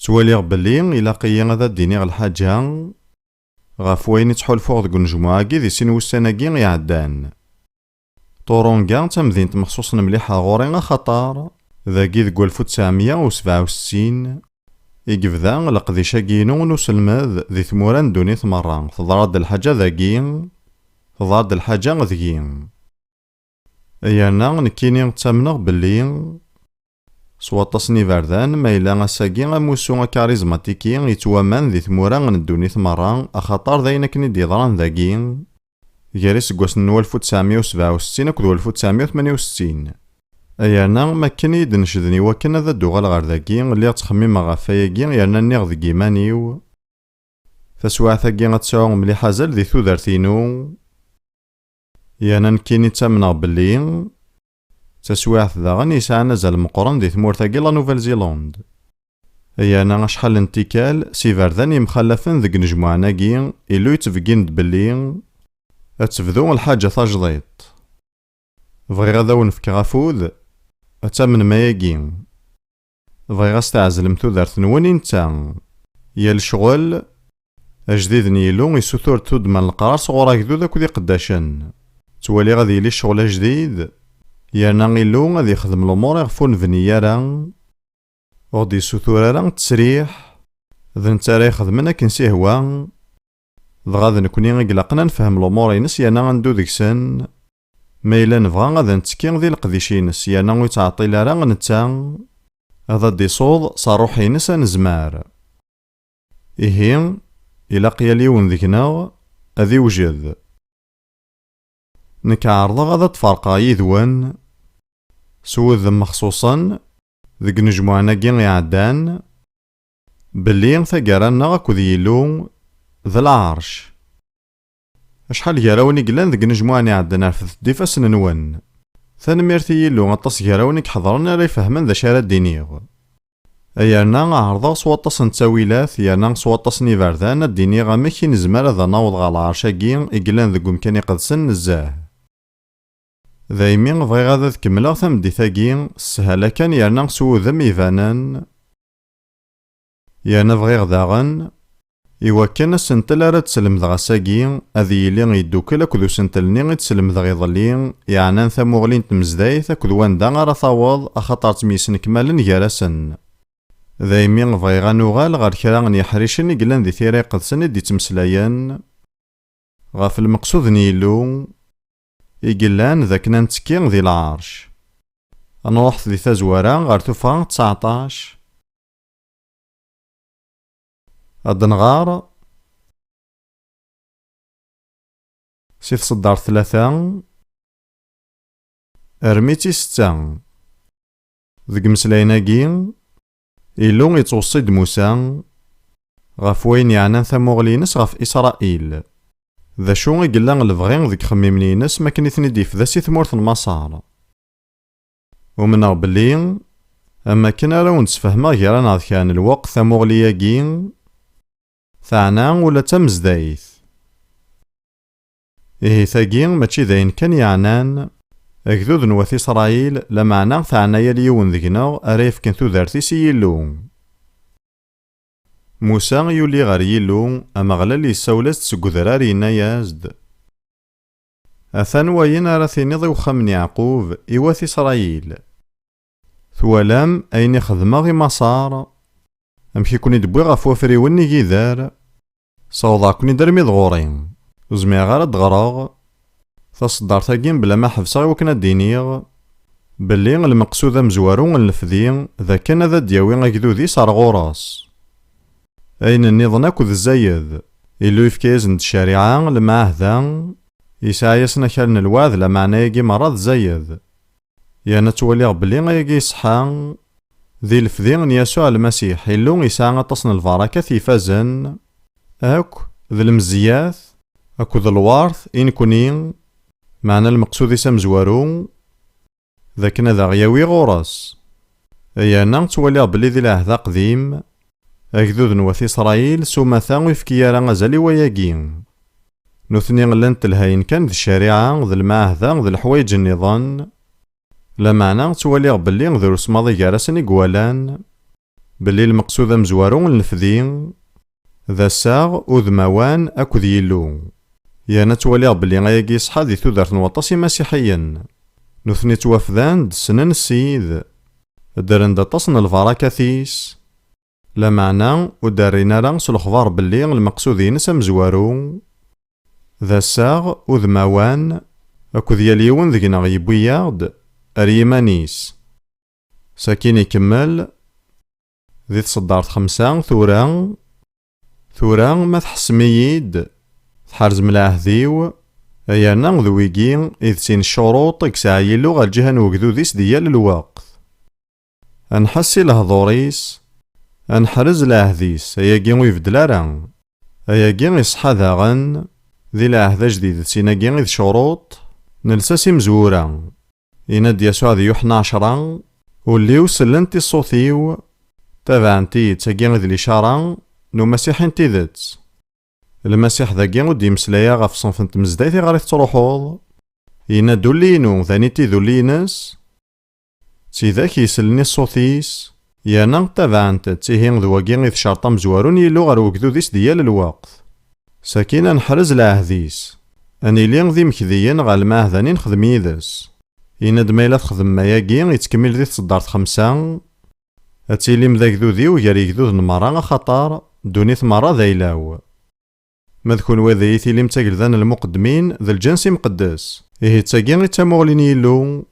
تواليغ بلي إلا قيا غادا دينيغ الحاجة غاف وين يتحولفوغ ديك النجموعاكي دي سين وساناكي يعدان. طورونكا تمدينة مخصوص مليحة غوري خطار ذاكي ديك 1967 يقفدا لقديشا كينو نسلمذ ذي ثموران دوني ثمرة تضراد الحاجة ذاكي تضراد الحاجة ذاكي ايانا نكيني نتامنغ بلي سوا تصني فردان ما إلا غاساكي غاموسو كاريزماتيكي يتوامان ذي ثموران ندوني ثمرة أخطار ذاين كني ديضران ذاكي غيري سكواس نو 1967 أكدو 1968 ايانا ما كان يدنشدني وكان ذا دوغال غار ذاكي اللي تخمم غافاياكي يانا نيغ ذي كيمانيو فسوا ثاكي غتساوغ مليحة زال ذي ثودارتينو يانا نكيني تامنغ بلي تسواعث داغن يسعى نزال مقرن دي ثمورتاكي لا نوفل زيلاند يانا شحال انتكال سي فردان يمخلفن ذيك نجموعناكي إلو يتفقين بلي أتفذو الحاجة تاجضيط بغي غادا ونفك غافوذ أتامن ماياكي بغي غاستعزلم تودارت نواني نتا يا الشغل أجديد نيلو يسوثور تودمان القرار صغوراك ذو ذاك ذي قداشن توالي غادي يلي الشغل جديد يانا غيلو غادي يخدم الأمور يغفون فنيارا وغادي يسوثور تسريح ذا نتا راه يخدمنا كنسي هوا غادي نكوني غيقلقنا نفهم الأمور ينس يانا غندو ديكسن ما إلا نبغى غادا نتكي ذي القديش ينس يانا ويتعطي لارا نتا هذا دي صوض صاروح ينس نزمار إيهي إلا قياليون ذيكنا أذي وجد نكعرض غادا تفارقا يذوان سوذ مخصوصا ذيك نجموعناكي يعدان بلي ثقارانا غاكو ذيلو ذا العرش أشحال يراوني قلان ذيك نجموعني يعدان عرفت ديفاس ننوان ثانميرتي يلو غطاس يراوني كحضرنا راه يفهمن ذا شارع دينيغ ايانا عرضا سواطاس نتاويلات يانا سواطاس نيفاردان الديني غامكي نزمار ذا ناوض غا العرشاكي إقلان ذا مكان يقدسن نزاه ذايمين بغي غادا تكملا ثمديثاكي السهالة كان يانا سو ذم يفانان يانا بغي غداغن إوا كان السنتل راه تسلم ذا غاساكي أذي يلي يدوكل أكدو سنتلني غيتسلم ذا غيظلي يعني ثموغلين تمزدايث أكدو واندا غارا ثاوض أخطار تميسن كمالا يارسن ذايمين بغي غانوغال غار كرا غنيحريشن يقلان ذي ثيري قدسن دي تمسلايان غاف المقصود نيلو يقلان ذاك ننتكي ذي العرش نروح ذي تزوارا غار توفا 19 أدنغار سيف صدار 3 أرميتي 6 ذيك مسلايناكي إلو يتوصيد موسى غاف وين يعنان ثموغلينس غاف إسرائيل ذا شو يقلان البغين ذيك خميمنينس ما كان يثنديف ذا سي ثمورث المسار ومن بلي أما كنا راو نتفهما غير كان الوقت ثموغلياكي ثعنا ولا تمزدايث إيه ثاقين ماشي ذاين كان يعنان أكذوذ نواث إسرائيل لمعنا ثعنا يليون ذيكنا أريف كان ثوذارتي سيلو موسى يولي غار يلو أما غلال يساولات سكوذراري نايازد أثان وين أراثيني ضيو خمن يعقوب إواث إسرائيل ثوالام أين يخدم غي مسار أمشي كوني دبوي غاف وفري وني كيدار صوضا كوني درمي دغورين وزمي غار دغراغ تصدر ثاقين بلا ما حفصا وكنا دينيغ بلي المقصود مزوارو الفذي ذا كان ذا دياوي غاكدو صار غوراس أين النظام أكو الزايد إلو يفكيزن الشريعة لمعه ذا يسعى يسنا كالن الوعد لمعنى يجي مرض زايد يانا تولي بلي غايجي صحا ذي الفذين يسوع المسيح إلو يسعى تصن البركة يفازن أكو ذي المزياث أكو ذي الوارث إن كونين معنى المقصود يسام زوارو ذاكنا ذا غياوي غوراس يانا تولي بلي ذي العهد قديم أكذوذ نواث إسرائيل سومثا ويفكيارا غزالي وياكين نثني غلان تلهاين كان ذي الشريعة ذي المعهدة ذي الحوايج النظام لا معنى توالي بلي ذي رسماضي جارسن إقوالان بلي المقصود مزوارو النفذي ذا ساغ وذموان أكد يلو. يانا تواليغ بلي غاياكي صحا دي تودرت نواطاسي مسيحيين نثني توافدان د سنن السيد درن دا تصن الفراكاثيس لا معنى ودارينا راه سلخبار بلي المقصودين سمزوارو ذا ساغ وذموان أكد يليون ذينا غيبوياغد أريمانيس. ساكين يكمل ذي تصدارت 5 ثورا ما تحسمييد تحرز ملاهذيو أيانا ذويقين إذ سين الشروط كسايلو غا الجهة نوكدو ديس ديال الوقت أنحسي لهضوريس أنحرز لاهذيس أياقين ويفدلارا أياقين يصحى ذاغن ذي لاهذا جديد سيناقين إذ شروط نلساسي مزورا يناد يسوع ذي يوحنا 10 والليو سلنتي الصوثيو تابعنتي تاقين إذ الإشارة نو مسيحين تيذت المسيح ذاكي ودي مسلايا غاف صنف نتمزدايتي غاريث تروحوض ينادو لينو ثاني تيذو لينس تيذاك يسلني الصوثيس يانا تابعنت تيهين ذواكي إذ شرطة مزوارون يلو غار وكدو ديس ديال الوقت. ساكينا نحرز لاهذيس أني لين ذي مكذيين غا الماهذاني نخدم يدس يناد مايلا تخدم ماياكي يتكمل ذي تصدارت 5 أتيلي مذاك ذو ذي وياريك ذو المرا خطار دونيث مرا ذايلاو مذكون وذي يثيلي متاقل ذان المقدمين ذا الجنس مقدس إيه تاقين يتامولين يلو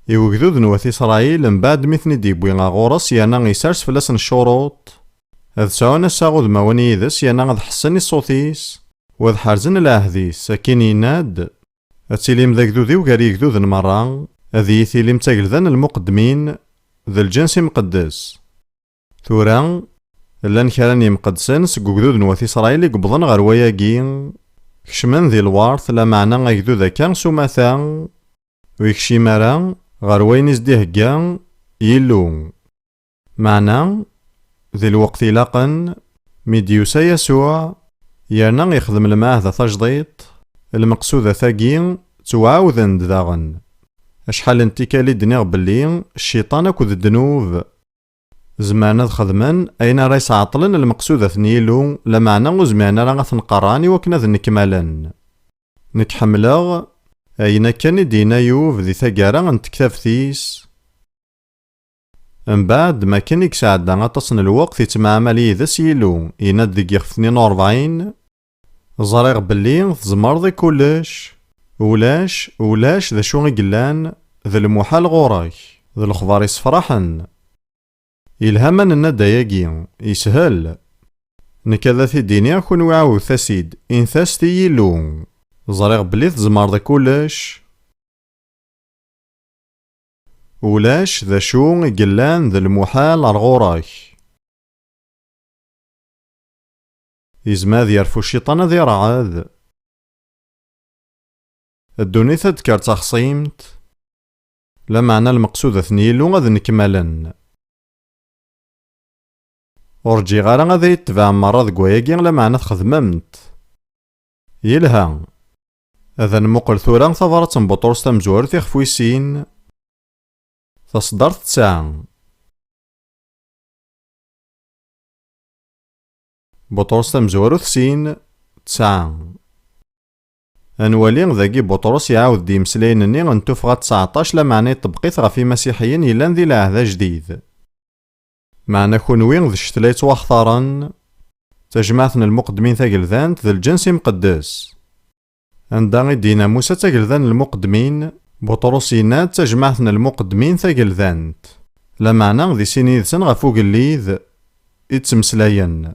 يوكذو ذنوث إسرائيل من بعد مثني ديبوين غورس يانا غيسارس فلاسن الشروط هذ ساونا ساغو ذمواني يذس يانا غذ حسني الصوتيس وذ حارزن الاهذيس ساكين يناد أتيلي مذاك ذو ذي وكاريك ذو ذن مرا هذي يثيلي متاقل ذان المقدمين ذا الجنس مقدس. ثورا لان كراني مقدسين سكوكدود نواث إسرائيل يقبضن غير وياقين كشمن ذي الوارث لا معنى غيكدو ذا كان سوماثا ويكشي مرا غير وين يزديه كان يلو معنى ذي الوقت لاقن ميديوسا يسوع يانا يخدم الماء ذا تجديط المقصود ثاقين توعاوذن داغن أشحال انتكالي دنيغ بلي الشيطان أكد الدنوب زمانا خدمان أين رايس عطلن المقصود ثنيلو لمعنى وزمانا راه ثنقراني وكنا ذ نكمالن نكحملغ أين كان دينا يوف ذي ثقارا نتكتاف ثيس من بعد ما كان يكسعد غطسن الوقت يتمعملي ذا سيلو يناد ذي 42 زريغ بلي تزمرضي كلش ولاش ذا شو قلان ذا المحال غوراك ذا الخضار يسفرحن إلهاما النداياكي يسهل نكذا في الدنيا كون وعاو ثاسيد إن ثاستي يلو زريغ بلي تزمرضي كلش ولاش ذا شو قلان ذا المحال غوراك يزماد يرفو الشيطان ذي رعاد الدوني تذكر تخصيمت لا معنى المقصود ثنيلو غاذ نكمالن ورجي غارا غاذا يتبع مرة ذكواياكي لا معنى تخدممت يلها هذا نمقل ثورا ثبرت بطرس تمزور تخفويسين تصدرت 9 بطرس تمزور ثسين 9 أنوالي ذاكي بطرس يعاود دي مسلينني غنتوفغا 19 لا معنى طبقيت غفي مسيحيين يلان ذي العهد جديد معنى كونوين ذي الشتليت واختارن تجمعتنا المقدمين ثاقلذانت ذي الجنس مقدس عندها دينا موسى ثاقلذان المقدمين بطرس يناد تجمعتنا المقدمين ثاقلذانت لا معنى ذي سينيذ سن غفوق الليذ يتسمسلاين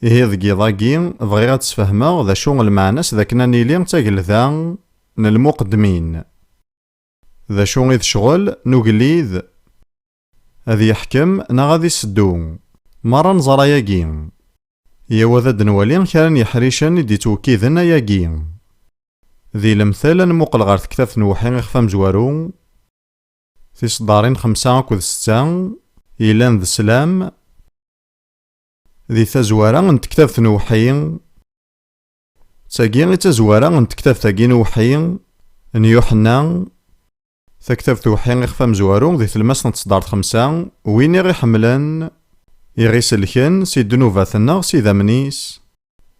إيه ذكي ضاقي بغيغا تسفهما ذا شو المعناس ذا كنا نيلي تاقلذان المقدمين ذا شو إذ شغل نوغليذ هذي يحكم نغادي سدو مرة نزرا ياقي يوذا دنوالي كان يحريشن دي توكيذن ياقي ذي المثال نموقل غار تكتاف نوحي غفا مزوارو في صدارين 5 كود 6 إيلان ذا سلام ذي تزوارا نتكتاف نوحي تاقي تزوارا نتكتاف تاقي نوحي نيوحنا تكتب توحي غيخفى مزوارو ذي ثلماس نتصدار 5 وين غي حملن يغيسلكن سي دنوفاتنا سي ذامنيس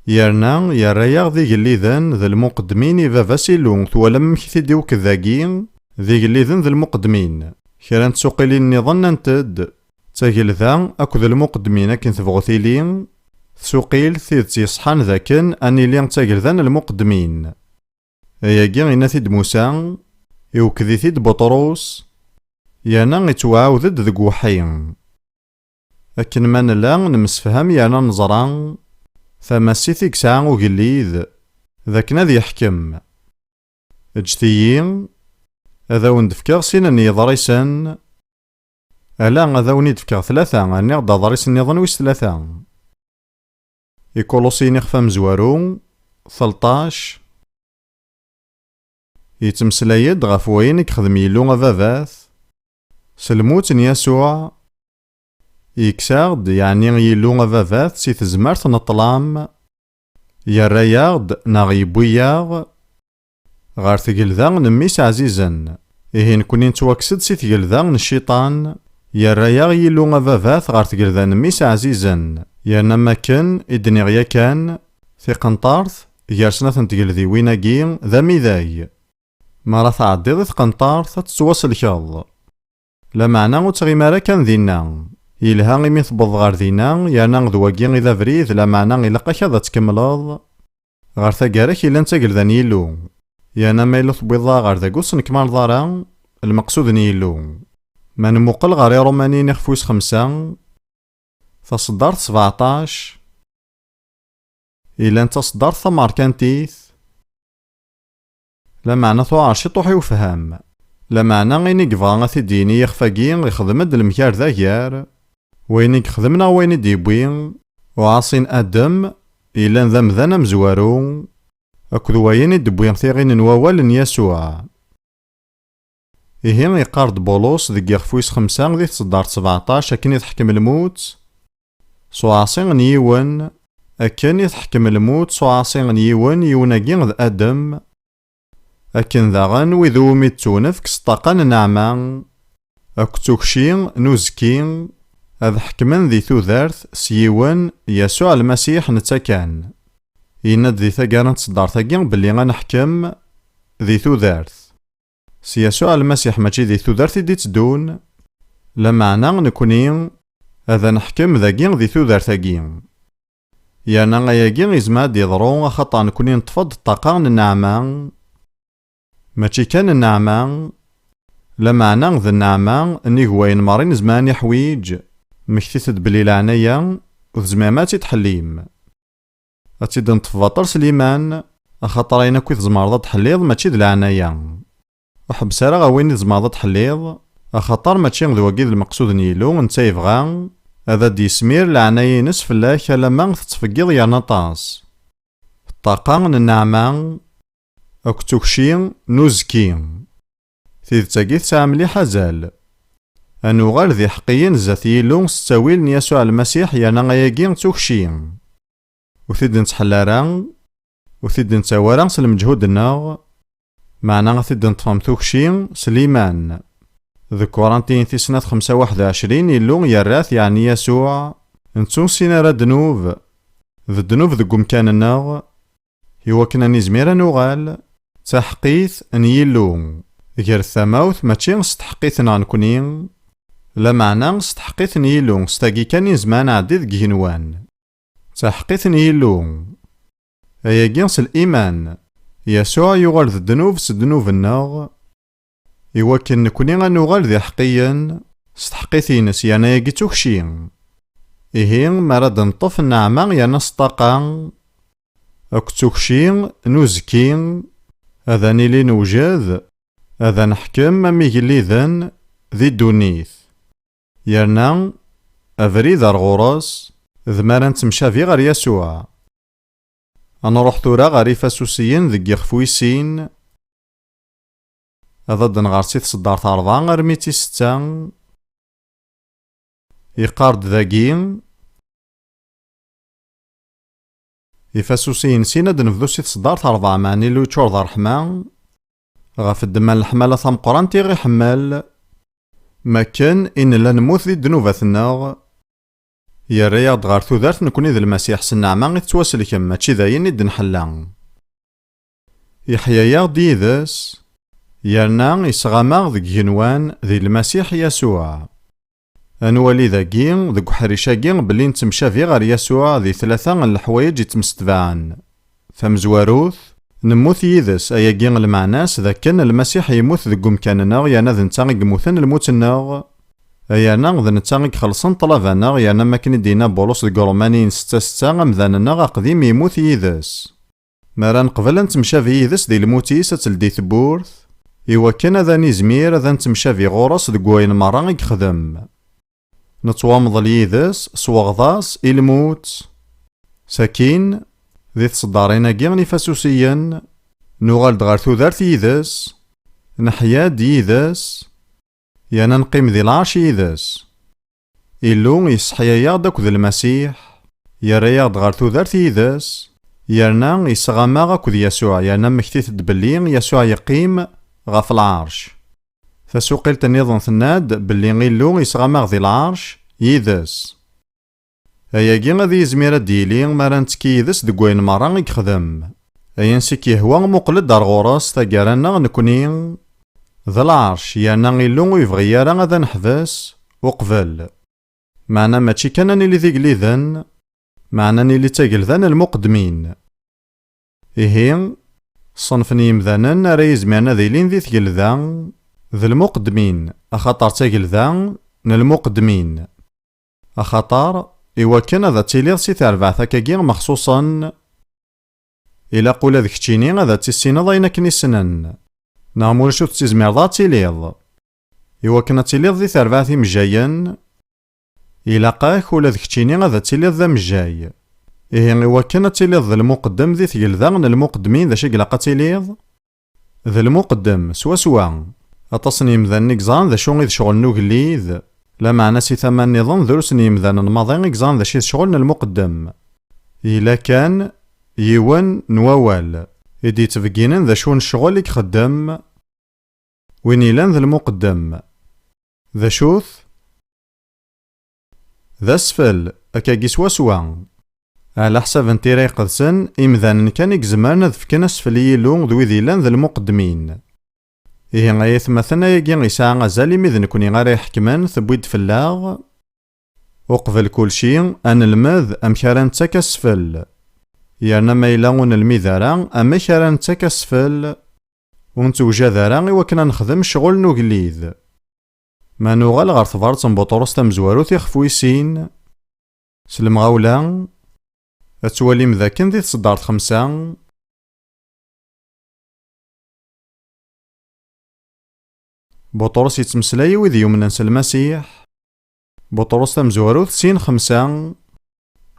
يرنا يرايا ذي قليذن ذي المقدمين يفافا سيلون ثوالم كثيدي وكذاقين ذي قليذن ذي المقدمين كران تسوقيلين نظن انتد تاقل ذا اكو ذي المقدمين اكن ثبغوثيلين تسوقيل ثيد يصحان ذاكن اني لين تاقل ذان المقدمين اياقين انا ثيد موسى يوكذي ثيد بطروس يانا يتوعاوذد ذي قوحين اكن ما نلا نمسفهم يانا نزران ثماسي ثيك ساعة وقليذ ذاك نادي يحكم اجتيين هذا وندفكر سين يضريسن ألا هذا وندفكر 3 أني غدا ضريسن نظن ويس 3 يكولوسين يخفى مزوارو 13 يتمسلايد غف وين يخدم يلو غفافاث سلموت يسوع يكساغد يعني يلو غفافاث سي تزمارت نطلام يراياغد ناغ يبوياغ غار تقلذا نميس عزيزا إيه نكوني نتواكسد سي تقلذا الشيطان يراياغ يلو غفافاث غار تقلذا نميس عزيزا يانما كان إدني غيا كان في قنطارث يارسنا تنتقلذي ويناقي ذا ميذاي مرا تعديض في قنطارث تتواصل كاظ لا معنى وتغيمارا كان ذينا يلها غيمي تبض غار ذينا يانا ذواقي إذا فريد لا معنى إلا كذا تكملاض غار ثقارك إلا نتاقل ذا نيلو يانا ما إلا تبيضا غار ذا قوس نكمال ضارا المقصود نيلو ما نموقل غار روماني نخفوس 5 فصدرت 17 إلا انت صدرت ثمار كانتيث لا معنى ثوار شي طوحي وفهم لا معنى غيني قفا ثديني يخفاقين يخدم هاد المكار ذا يار ويني خدمنا ويني ديبوين وعاصين ادم إلا ذا مذانا مزوارو اكد ويني دبوين ثيغين نووال يسوع إهين يقارد بولوس ذي يخفويس 5 ذي تصدار 17 أكن يتحكم الموت صوعصين نيون أكن يتحكم الموت صوعصين نيون يوناقين ذا أدم أكن ذاغن وذو ميتونف كستاقان نعمان أكتوكشين نوزكين أذ حكمن ذي ثوذارث سيون يسوع المسيح نتاكان يند ذي ثقارن تصدار ثقين بلي غنحكم ذي ثوذارث سيسوع المسيح ماشي ذي ثوذارث دي تدون لا معنى نكونين هذا نحكم ذاقين ذي ثوذارثاقين يانا غياقين إزماد يضرون خطا نكونين نتفض الطاقان النعمان ماشي كان النعمان لا معنى ذا النعمان اني هواين مارين زمان يحويج مكتثد بلي العناية وزمامات يتحليم أتيد نتفاطر سليمان أخطرين كويت زمارضة تحليض ماشي ذا العناية وحبسارا غوين زمارضة تحليض أخطر ماشي ذو وقيد المقصود نيلو نتا يبغى هذا ديسمير العناية نسف الله لما تتفقيض يا نطاس الطاقة النعمان أكتوكشين نوزكين ثيذ تاقيث ساعة مليحة زال أنوغال ذي حقيين زاثي لون ستاويل يسوع المسيح يانا غياقين توكشين وثيد نتحلارا وثيد نتاورا سلمجهود الناغ معنا غثيد نتفهم توكشين سليمان ذكورانتين في سنة 25 يلون يراث يعني يسوع نتون سينا را دنوب ذا دنوب ذا قمكان الناغ هو كنا نزمير نوغال تحقيث ان يلو غير الثماوث ماشي ستحقيثنا نكونين لا معنى ستحقيث نيلو ستاقي كان زمان عدي ذك هنوان تحقيث نيلو ايا جنس الإيمان يسوع يغال ذا الدنوب سدنوب الناغ يوكن نكوني غنوغال ذي حقيا ستحقيثين سيانا يجي توكشين إهين مراد نطف النعمة يانا سطاقا أكتوكشين نوزكين هذا نيلي نوجد هذا نحكم ميقلي ذن ذي الدونيث يرنا أفريد الغراس ذمارا نتمشافي غير يسوع أنا روح ثورا غير فاسوسيين ذي يخفويسين هذا دنغارسي تصدار ثارضان غير 206 يقارد ذاقين يفاسوسين سينا دنفذو سي تصدار ثارضا معني لو يتشور ذا رحمن غاف الدم الحمالة ثمقران تيغي حمال ما كان إن لا نموت ذي دنوباتنا يرياض غار ثودارت نكوني ذي المسيح سنعما غي تتواسلكم ماشي ذاين إد نحلا يحيا ياغ ديذس يرنا يسغاماغ ذي جنوان ذي المسيح يسوع أنوالي ذاكين ذي حريشاكين بلي نتمشافي غار يسوع ذي ثلاثة الحوايج يتمستبعان فمزواروث نموت يذس أياكين المعناس ذا كان المسيح يموت ذي قمكاننا يانا ذي نتاغي قموثن الموتنا أيانا ذي نتاغي خلصن طلبانا يانا ما كان دينا بولوس ذي قرومانين ستة غمذاننا غا قديم يموت يذس مران قبل نتمشافي يذس ذي الموتيس تلدي ثبورث إوا كان ذا نزمير ذا نتمشافي غورس ذي قوين مران يخدم نتوامض ليذس سوغضاس الموت ساكين ذي تصدارين كيغني فاسوسيا نوغال دغار ثودارت يذس نحيا ديذس يانا نقيم ذي العرش يذس إلو يصحيا ياغدك ذي المسيح يريا دغار ثودارت يذس يرنا يسغاما كذ يسوع يانا مكتيت دبلين يسوع يقيم غاف العرش فسوقلت النظام ثناد بلي غيلو يسغاما ذي العرش يذس أياكي غادي يزمير ديلي مران تكيدس دكوين مران يخدم أينسيك يهوى مقلد دار غورس تاكارانا نكوني ذا العرش يانا غيلو يبغي يارا غادا نحبس وقبل معنا ماشي كانني لي ذي قليذن معناني لي تاقلذن المقدمين إيهين صنفني يمذانن راه يزميرنا ذيلين ذي ثقلذا ذي المقدمين أخطر تاقلذا المقدمين أخطر إوا كان ذا تيليغ سي تربع ثاكاكي مخصوصا إلا قولا ذيك تشيني غادا تيسينا ضاينا كني سنن نعمول شوف تيزمير ذا تيليغ إوا كان تيليغ ذي تربع ثي مجاين إلا قاك ولا ذيك تشيني غادا تيليغ ذا مجاي إيه إوا كان تيليغ ذا المقدم ذي ثقل ذا المقدمين ذا شي قلاقا تيليغ ذا المقدم سوا أتصني مذان نكزان ذا شو غير شغل نوغليذ لا معنى سي ثمان نظام ذرسني مذان الماضي إكزان ذا شي شغلنا المقدم إلا كان يوان نووال إدي تفقينن ذا شون الشغل يخدم وين إلان ذا المقدم ذا شوث ذا سفل أكاكي سوا على حساب انتيري قدسن إمذان كان يكزمان ذفكنا سفلي لون ذوي ذيلان ذا المقدمين إيه غايث مثلا يجي غيساع غزالي مذن كوني غاري يحكمان ثبويد فلاغ وقبل كل شي أن المذ أم كاران تاكسفل يانا ما يلاغون المذارا أما كاران تاكسفل ونتوجا ذارا وكنا نخدم شغل نوغليذ ما نوغال غار ثبارت بطرس تمزوارو تيخفويسين سلم غاولا أتوالي مذاكن ذي تصدارت 5 بطرس يتمسلاي وذي يومنانس المسيح بطرس تمزوارو سين 5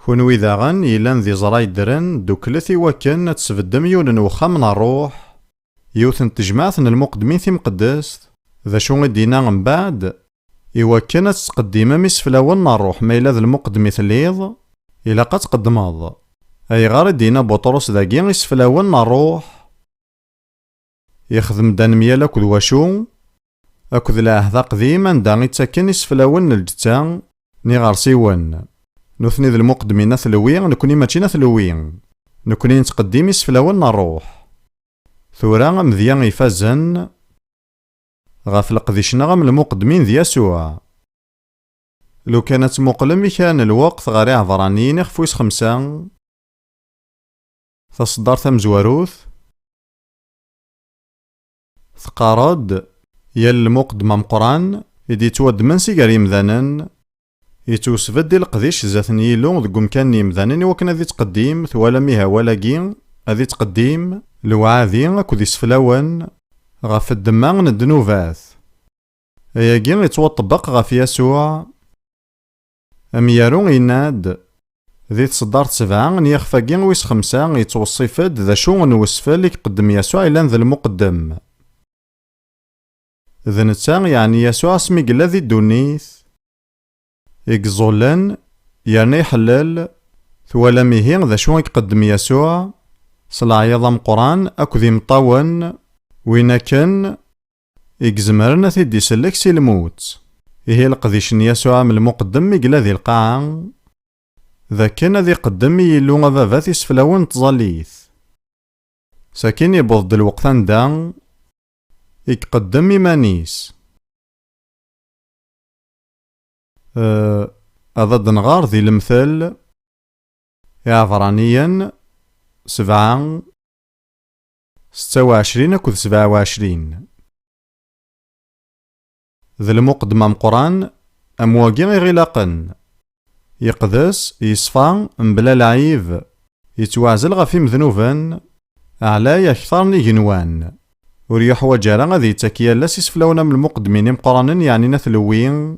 كونوي ذاغن يلان ذي زراي درن دوكلثي وكن تسفدم يونن وخا من الروح يوثن تجمعثن المقدمين ثي مقدس ذا شو دينا من بعد إوا كانت تقديمة مسفلاون الروح ما إلا ذا المقدمي ثليظ إلا قد تقدماض أي غار دينا بطرس ذاكي يسفلاون الروح يخدم دان ميال أكد واشو أكد العهد قديم عندها يتساكن يسفلاون الجتا ني غار سيون نثني ذا المقدمين ثلوين نكوني ماشي ثلوين نكوني نتقدم يسفلاون الروح ثورا مذيان يفازن غاف القديشنا غام المقدمين ذي يسوع لو كانت مقلم كان الوقت غاري عبرانيين يخفويس 5 تصدر ثمزواروث ثقارد يال المقدم مقران يدي تود من سيقاري مذانن يتوسفد دي القديش ذات نيلو ذو مكان يمذانن وكنا ذي تقديم ثوالا ميها ولاكين هذي تقديم لوعاذي أكو سفلاون غاف الدماغ الدنوفاث أياكي يتوطبق غاف يسوع أميارو يناد ذي تصدار 7 نيخفاكي ويس 5 يتوصفد ذا شو نوسفل يقدم يسوع إلان ذا المقدم ذا نتا يعني يسوع اسمي قلا ذي الدونيث يقزولن يعني يحلل ثوالا ميهين ذا شو يقدم يسوع صلاة يضم قران أكو ذي مطاون وين كان إكزمرنا تيدي سلك سي الموت. إيه القديش يسوع من المقدم يقلا ذي القاعة ذا كان ذي قدم يلو غفافات يسفلاون تظليث. ساكن يبض الوقتان دا يقدم إيمانيس. هذا دنغار ذي المثل عبرانيا 7:26 أكد 27. ذي المقدمة مقران أمواقي غلاقن يقدس يصفى مبلا العيب يتوازل غفي مذنوبا أعلى أكثر نيجنوان وريح وجالا غادي يتاكيا لاس يسفلونا من المقدمين مقرانا يعني نثلوين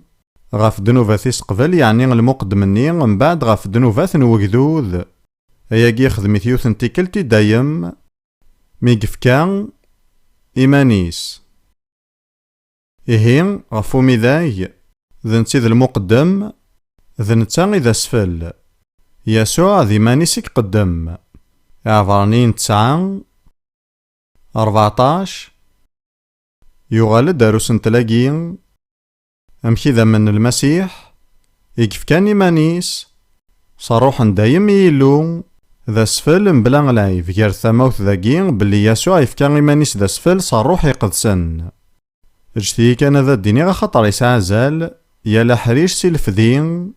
غاف دنوفات يسقبل يعني المقدمني من بعد غاف دنوفات نوكذوذ أياكي خدمت يوثن تيكلتي دايم ميقفكا إيمانيس. إهين غفو ميذاي ذنتي ذا المقدم ذنتا إذا سفل يسوع ذي مانيسك قدم. عبرانيين 9:14 يغال داروس نتلاقين أمشي ذا من المسيح يكفكان إيمانيس صاروحا دايم يلو ذا سفل مبلا غلايف غير ثموث ذاقين بلي يسوع يفكان إيمانيس ذا سفل صاروح يقدسن. اجتي كان ذا الديني غخطر يسعى زال يالا حريش سيلفذين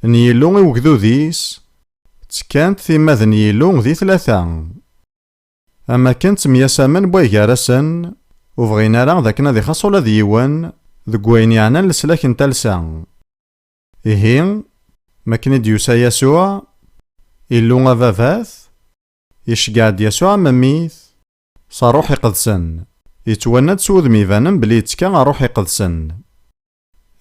نيلو يوكذو ذيس تكانت ثيماذ نيلو ذي 3. أما كانت مياسامن بوي جارسن وفغينا راه ذاكنا ذي خاصولا ذيوان ذكوين يعني لسلاك نتالسا. إهين ماكن ديوسا يسوع إلو غفافاث يشقعد يسوع مميث صاروح يقدسن يتواند سوذ ميفانن بلي يتكا روح يقدسن.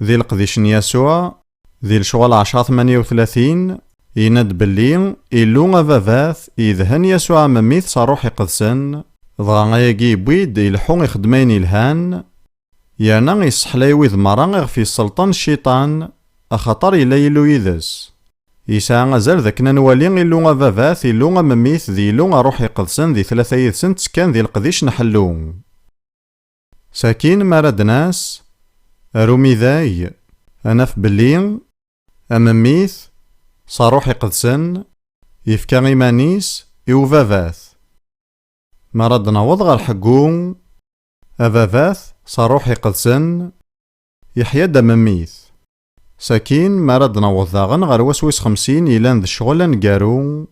ذي القديش يسوع ذي الشغل 10:38 يند بلي إلو غفافاث يذهن يسوع مميث صاروح يقدسن ضغا غاياكي بويد يلحو يخدمين الهان يانا يصحلاي ويذ مرا في سلطان الشيطان أخطر إلا يلو يذس يسعى غزال ذاكنا نوالي إلو غفافاث إلو مميث ذي إلو روح يقدسن ذي 3 يذسن تسكان ذي القديش نحلو. ساكين مراد ناس أرومي ذاي أنا في بلين أمميث صاروح يقدسن يفكا إيمانيس إوفافاث مراد نوض غا الحقوم أفافاث صاروح يقدسن يحيا دمميث. ساكين مراد نوض ذاغن غير وسويس 50 يلان ذا الشغل نقارو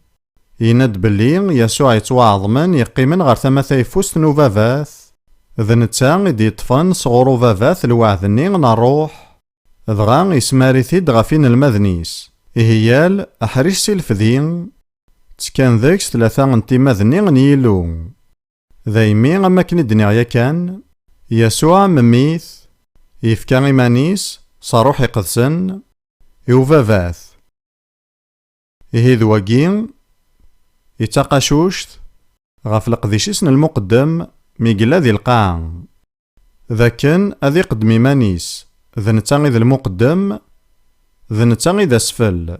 يند بلين يسوع يتواعظمن يقيمن غير 3 يفوس نوفافاث ذا نتا إدي يطفن صغورو فافاث الوعذني نروح ذغا يسماريثيد غافين المذنيس إهيال أحريش سيلفذين تكان ذاكس 3 انتي مذني نيلو ذايمي أما كن دنيا كان يسوع مميث يفكا إيمانيس صاروح يقدسن يوفافاث إهي ذواقين يتقاشوشت غاف القديشيسن المقدم ميقلا ذي القاع ذا كان أذي قدم إيمانيس ذا نتاغي ذا المقدم ذا نتاغي ذا سفل.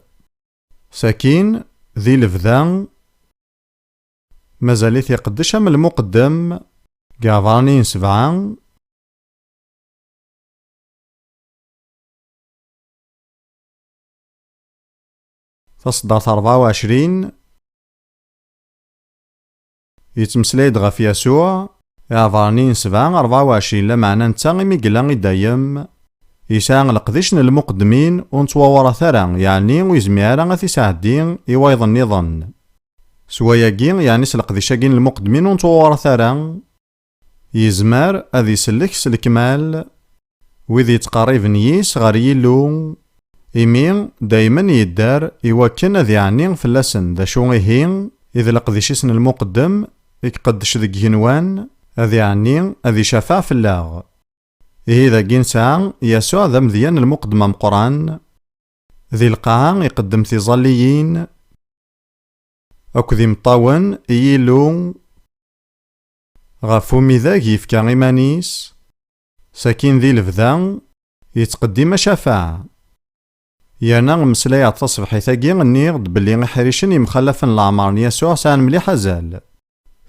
ساكين ذي الفذا مازاليث يقدش من المقدم قاعدانين 7 تصدر 24 يتمسلايد غاف يسوع عبرانيين 7:24 لا معنى نتا ميقلا دايم يسعى القديشن المقدمين ونتواورا ثرا يعني ويزميارا غاثي ساعدين يوايض النظام سواياكين يعني سلقديشاكين المقدمين ونتواورا ثرا يزمار أذي سلك سلكمال وذي تقاريب نيس غار يلو إيمين دايما يدار يوكن ذي عنين فلاسن ذا شوغيهين إذا لقديشيسن المقدم يقدش ذي جنوان أذي عنين أذي شفاع في اللاغ إذا جنسا يسوع ذا مذيان المقدمة مقران ذي القاعة يقدم ظليين أكو ذي مطاون يلو غافو ميذا يفكا إيمانيس ساكين ذي الفذا يتقدم شفاع يانا مسلاي تصبح ثاقي النيغ بلي حريشن يمخلفن العمر يسوع سان مليح زال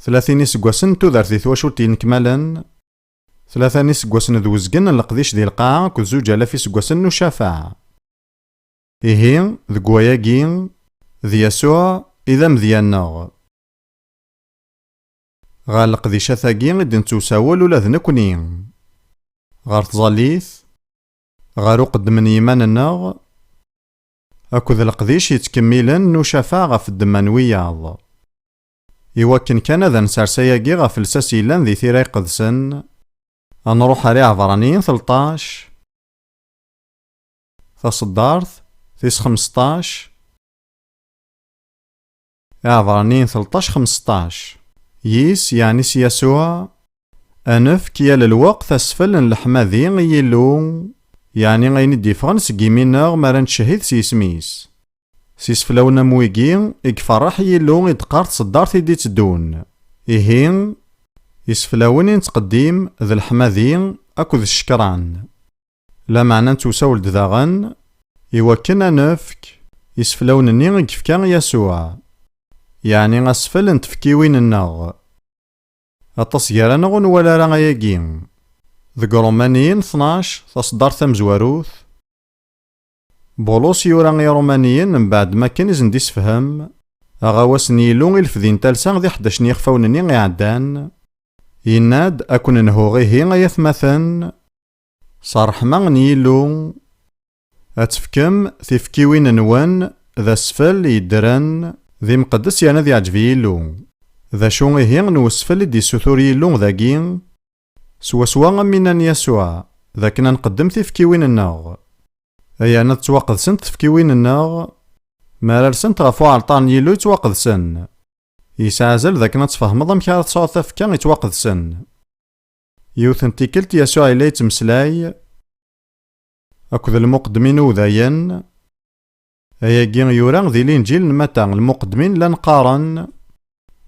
30 إسقواسن تودرت دي تواشورت ينكمالن، 3 إسقواسن ذ وزقن القديش دي القاعة كل 2000 إسقواسن نشافع. إيهين ذ قواياقين ذي يسوع إذا مذياناغ. غال القديشة ثاقين إدن توساول ولا ذ نكونين. غار تظاليث، غارو قدمن يماننا، أكوذ القديش يتكملن نشافع غف الدمان وياض. إواكن كان ذا نسارساياقي غف الساسيلان ذي ثيراي قدسن. أنروح على عبرانيين 13 تصدارث ثيس 15 عبرانيين 13 15 يس يعني سيسوع أنف كيال الوقت أسفل الحماذين يلو يعني غين الدفغن سقيميناغ مران شهيد سيسميس سيسفلونا مويقين إكفرح يلو إدقارت صدارت دي تدون إيهين يسفلاون ينتقديم ذا الحماذين أكو ذا الشكران لا معنى نتوساول دذاغن إواكنا نفك يسفلاون ني كفكان يسوع يعني غسفل نتفكيوين الناغ التصيران غن ولا رغياقين ذا رومانيين 12 تصدار ثمزواروث بولوس يورا رومانيين من بعد ما كان يزن فهم أغاواس نيلون الفذين تالسان ذي 11 يخفون ني غيعدان يناد أكون نهوغيه غيثمثن صارح مغنيلو أتفكم تفكيوين نوان ذا سفل يدرن ذي مقدس يانا ذي عجبيلو ذا شو غيه نوسفل دي سثوريلو ذاقين سوا من يسوع ذا كنا نقدم تفكيوين الناغ أيانا تواقذ سنت تفكيوين الناغ مارال سنت غفو عالطان يلو يتواقذ سن يسعزل ذاك نتفهم ضم كارت صوت تفكان يتواقذ سن يوثن تيكلت يسوع إلي تمسلاي أكو ذا المقدمين وذاين أياقين يوران ذي الإنجيل نمتان المقدمين لنقارن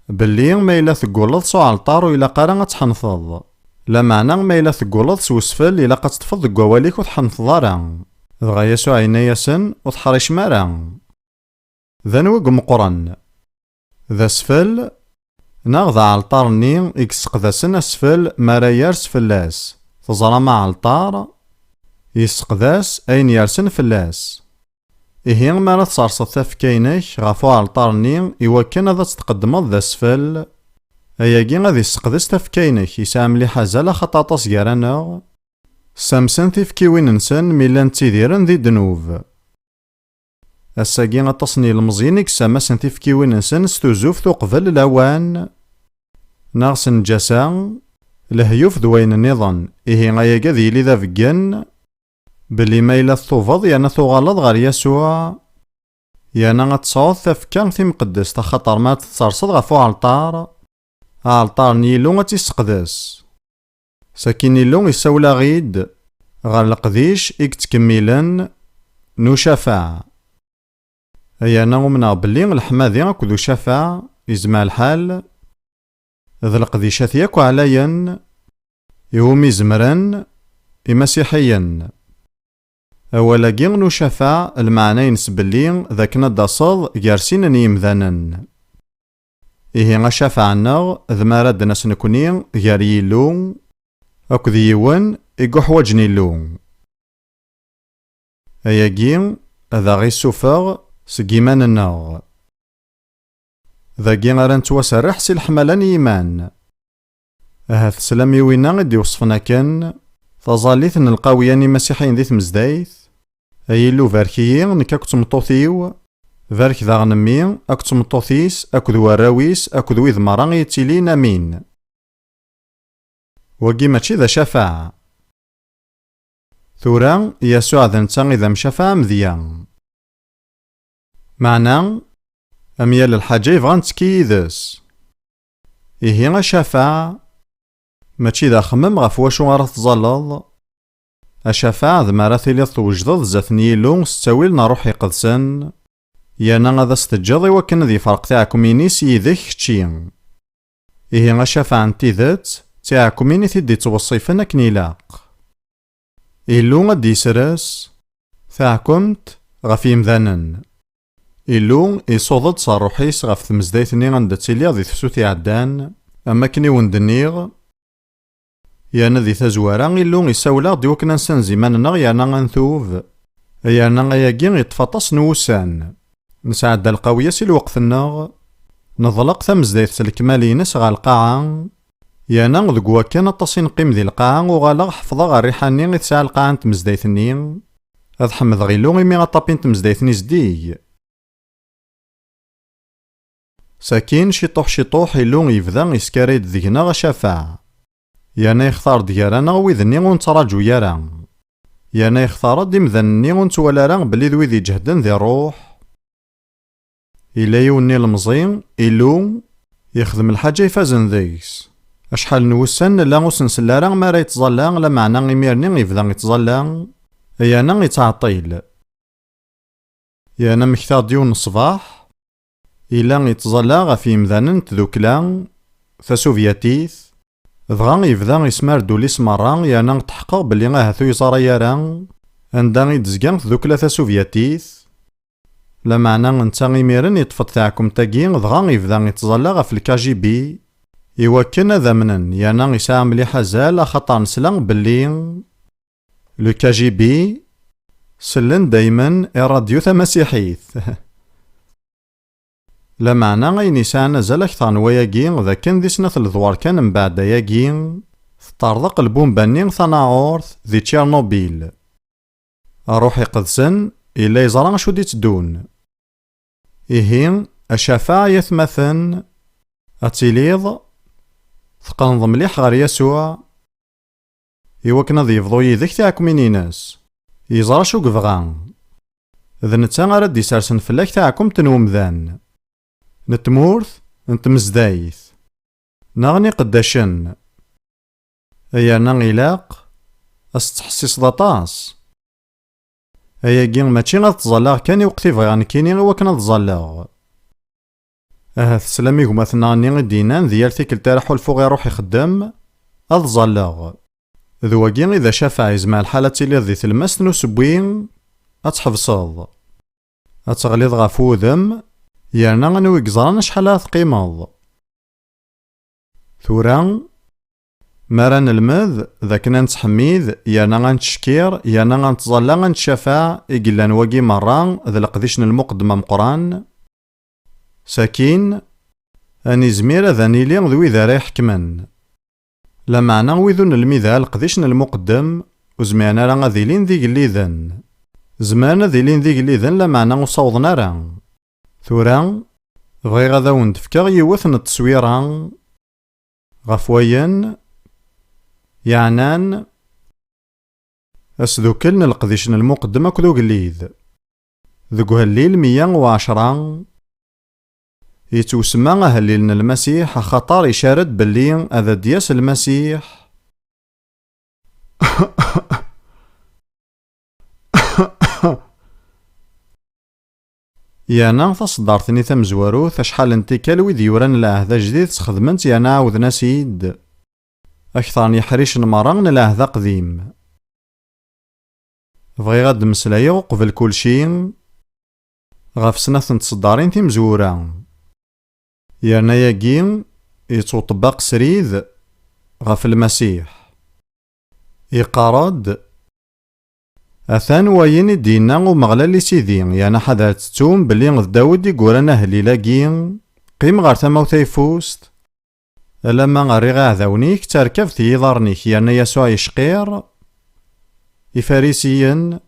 باللي ما إلا ثقولض سو عالطارو إلا قارن تحنفض لا معنى ما إلا ثقولض سوسفل إلا قد تفض قواليك وتحنفض ران ذغا يسوع ينايسن وتحرش ماران ذا نوق مقرن ذا سفل ناغذا عالطارني إكسقذاسن أسفل مارا يارس فلاس تظرا مع عالطار يسقذاس أين يارسن فلاس إيهين مارا تصارصة تفكينك غافو عالطارني إواكن ذا تتقدمض ذا سفل أياقي غادي يسقذس تفكينك يسعى مليحة زالا خطاطاس يارانا سامسن تفكيوين نسن ميلان تيديرن ذي دنوب الساقين التصني المزينك سامسن تفكيوين نسن ستوزوف ثقفل الأوان ناغسن جاسان لهيوف ذوين النظام إيه غايقا ذي لذا فقن بلي مايلا الثوفض يانا ثغالض غار يسوع يانا غتصوض تفكان في مقدس تخطر ما تتصرصد غفو عالطار عالطار نيلو غتيسقدس ساكين نيلو يساولا غيد غار القديش إك تكميلن نشفع أيانا ومنا بلي الحماذي أكو شفع يزمع الحال ذا القديشات ياكو عليا يوم يزمرن مسيحيا أولا جين نشفع المعنى نسبلين ذاك ندصد جارسين يمذنن إيه غشفعنا ذا مراد ناس نكونين جاريلو أكو ذيون إيقو حواجني لو أيا جين ذا غي سوفر سقيمان النار ذا جين ران توسرح سي الحملان يمان هاث سلامي وينا غدي وصفنا كان تظاليث القاويان مسيحيين ذي تمزدايث أيلو فاركيين نكاكو تمطوثيو فارك ذا غنمي أكو تمطوثيس أكو ذو الراويس أكو ذو إذ مران يتيلين أمين وقي ماشي ذا شفاعة ثورا يسوع ذا نتان إذا مشفاعة مذيان معنى أميال الحاجة يبغان تكيدس إيه غا شفاعة ماشي ذا خمم غف واشو غارة تظلظ أشفاعة ذا ماراثي لي توجدض زات نيلو ستاويل نروح يقدسن يانا غادا ستجاضي وكان ذي فرق تاعكم ينيس يذيك تشين إيه غا شفاعة نتي ذات تاعكم يني تدي توصيفن أكن يلاق إلو غادي يسراس تاعكمت غف يمذانن إلو يصوضد صاروحيس غف تمزدايتني غندا تيليا ذي تفسوتي عدان أما كني وندنيغ يانا ذي تزوارا إلو يساولا دي وكنا نسان زيماننا يانا غنثوف يانا غياقين يتفطس نوسان نسعد القوية سي الوقت الناغ نظلق ثمزدايت سالكمالينس غا القاعة يانا ذقوا كان التصين قيم ذي القاعة وغالا حفظا غا الريحاني غيتساع القاعة تمزدايتني هاد حمد غيلو غيمي غطابين تمزدايتني زديق ساكين شطوح إلو يفدا يسكاريد ذينا غشافع يانا يختار ديارانا ويذني غنتراجو يارا يانا يختار ديمذني غنتوالارا بلي ذوي ذي جهدن ذي الروح إلا يوني المزين إلو يخدم الحاجة يفازن ذيس أشحال نوسن لا غسنسلارا ما راه يتظلا لا معنى غيميرني يفدا يتظلا يانا يتعطيل يانا مكتار ديون الصباح إلا يتظلا غفي مذانن تذوكلا فسوفياتيث دغا يبدا يسماردو ليس مرة يانا تحقق بلي غاهثو يصارا يارا عندها يدزقان ذوك ثلاثة سوفياتيث لا معنى نتا غيميرن يطفط تاعكم تاكي دغا يبدا يتظلا غف الكا جي بي إوا كان هذا منن يانا يساع مليح زال خاطر نسلا بلي لو كا جي بي سلن دايما الراديو مسيحيث لا معنى غين يساعنا زال أكثر نواياكي ذا كان ذي سنة الذوار كان من بعد ياكي تطردق البومباني ثاناعورث ذي تشيرنوبيل أروح يقدسن إلا يزران شو دي تدون إيهين أشافع يثمثن أتيليض ثقنض مليح غير يسوع إوا كنا ذي يفضو يذيك تاعك منيناس يزرا شو قفغان إذا نتا غرد يسارسن فلاك تاعكم تنومذان نتمورث نتمزدايث نغني قداشن ايا نغيلاق استحسيس داطاس ايا كين ماشي غتظلاغ كان يوقتي فغان كيني غوا كنا تظلاغ تسلامي هما ثناني دينان ديال تيكل تارحو الفوق يروح يخدم ظلاغ ذواكي اذا شافع يزمع الحالة تيلي ذي تلمس نسبوين اتحفصاض اتغليظ غافو ذم يانا غنوي قزران شحال ثقيماض ثورا مرا نلمذ ذاكنا نتحميذ يانا غنتشكير يانا غنتظلا غنتشافع إقلان واقي مرة ذا القديشن المقدمة مقران ساكين أني زمير ذا نيلي ذوي ذا رايح حكمن لا معنى ويذون الميذا القديشن المقدم وزمعنا راه ذيلين ذي قليذن زمانا ذيلين ذي قليذن لا معنى وصوضنا راه ثورا بغي غادا وندفكا يوثن التصويرة غفوين يعنان أسذوكلن القديشن المقدمة كذو قليذ ذقو هالليل 110 يتوسمى هالليلن المسيح خطار يشارد باللي هذا دياس المسيح يانا تصدرتني تمزوارو شحال انتكال ويد يوران لعهد جديد تخدمنت يانا عاودنا سيد أكثر يحريش المران لعهد قديم بغي غاد مسلايا قبل كل شي غاف سنة تصدارين تمزورا يانا ياكين يتوطبق سريد غاف المسيح يقارد أثان وين دينا ومغلالي سيدين يانا حدا تتوم بلي غد داود يقولنا هلي لاقين قيم غار ثما وثيفوست لما غاري غاذاونيك تركب في ظرنيك يانا يسوع يشقير يفاريسيين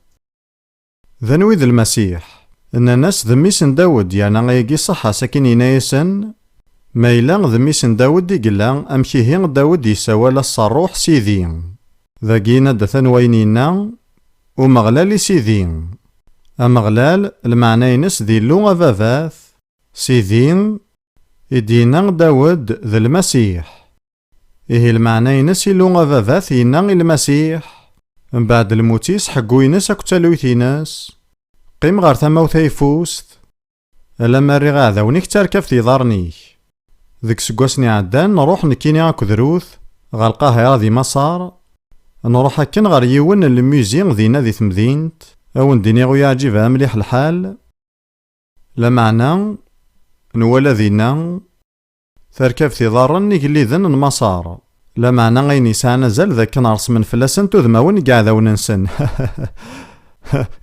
ذنوي ذا المسيح إن الناس ذميسن داود يانا غيقي صحة ساكن ينايسن ما إلا ذميسن داود يقلا أمشيهين داود يسوال الصروح سيدين ذاقينا دثان وينينا ومغلال سيدين أمغلال المعنى ينس ذي اللغة فافاث سيدين يدينا داود ذا المسيح إيه المعنى ينس اللغة فافاث ينا المسيح من بعد الموتيس حقو ينس أكتالويث ناس قيم غار ثما وثيفوست لما رغا ذاونيك تركب في ظرنيك ذيك سقوسني عدان نروح نكيني غاكو دروث غالقاها ذي مصار نروح هكا غير يون الميوزيم ذينا ذي تمدينت او نديني غو يعجبها مليح الحال لا معنى نوالا ذينا تركب في ضارن يقليذن المسار، لا معنى غين يسعنا زال ذاك نرس من فلاسن تذمون قاعدة وننسن.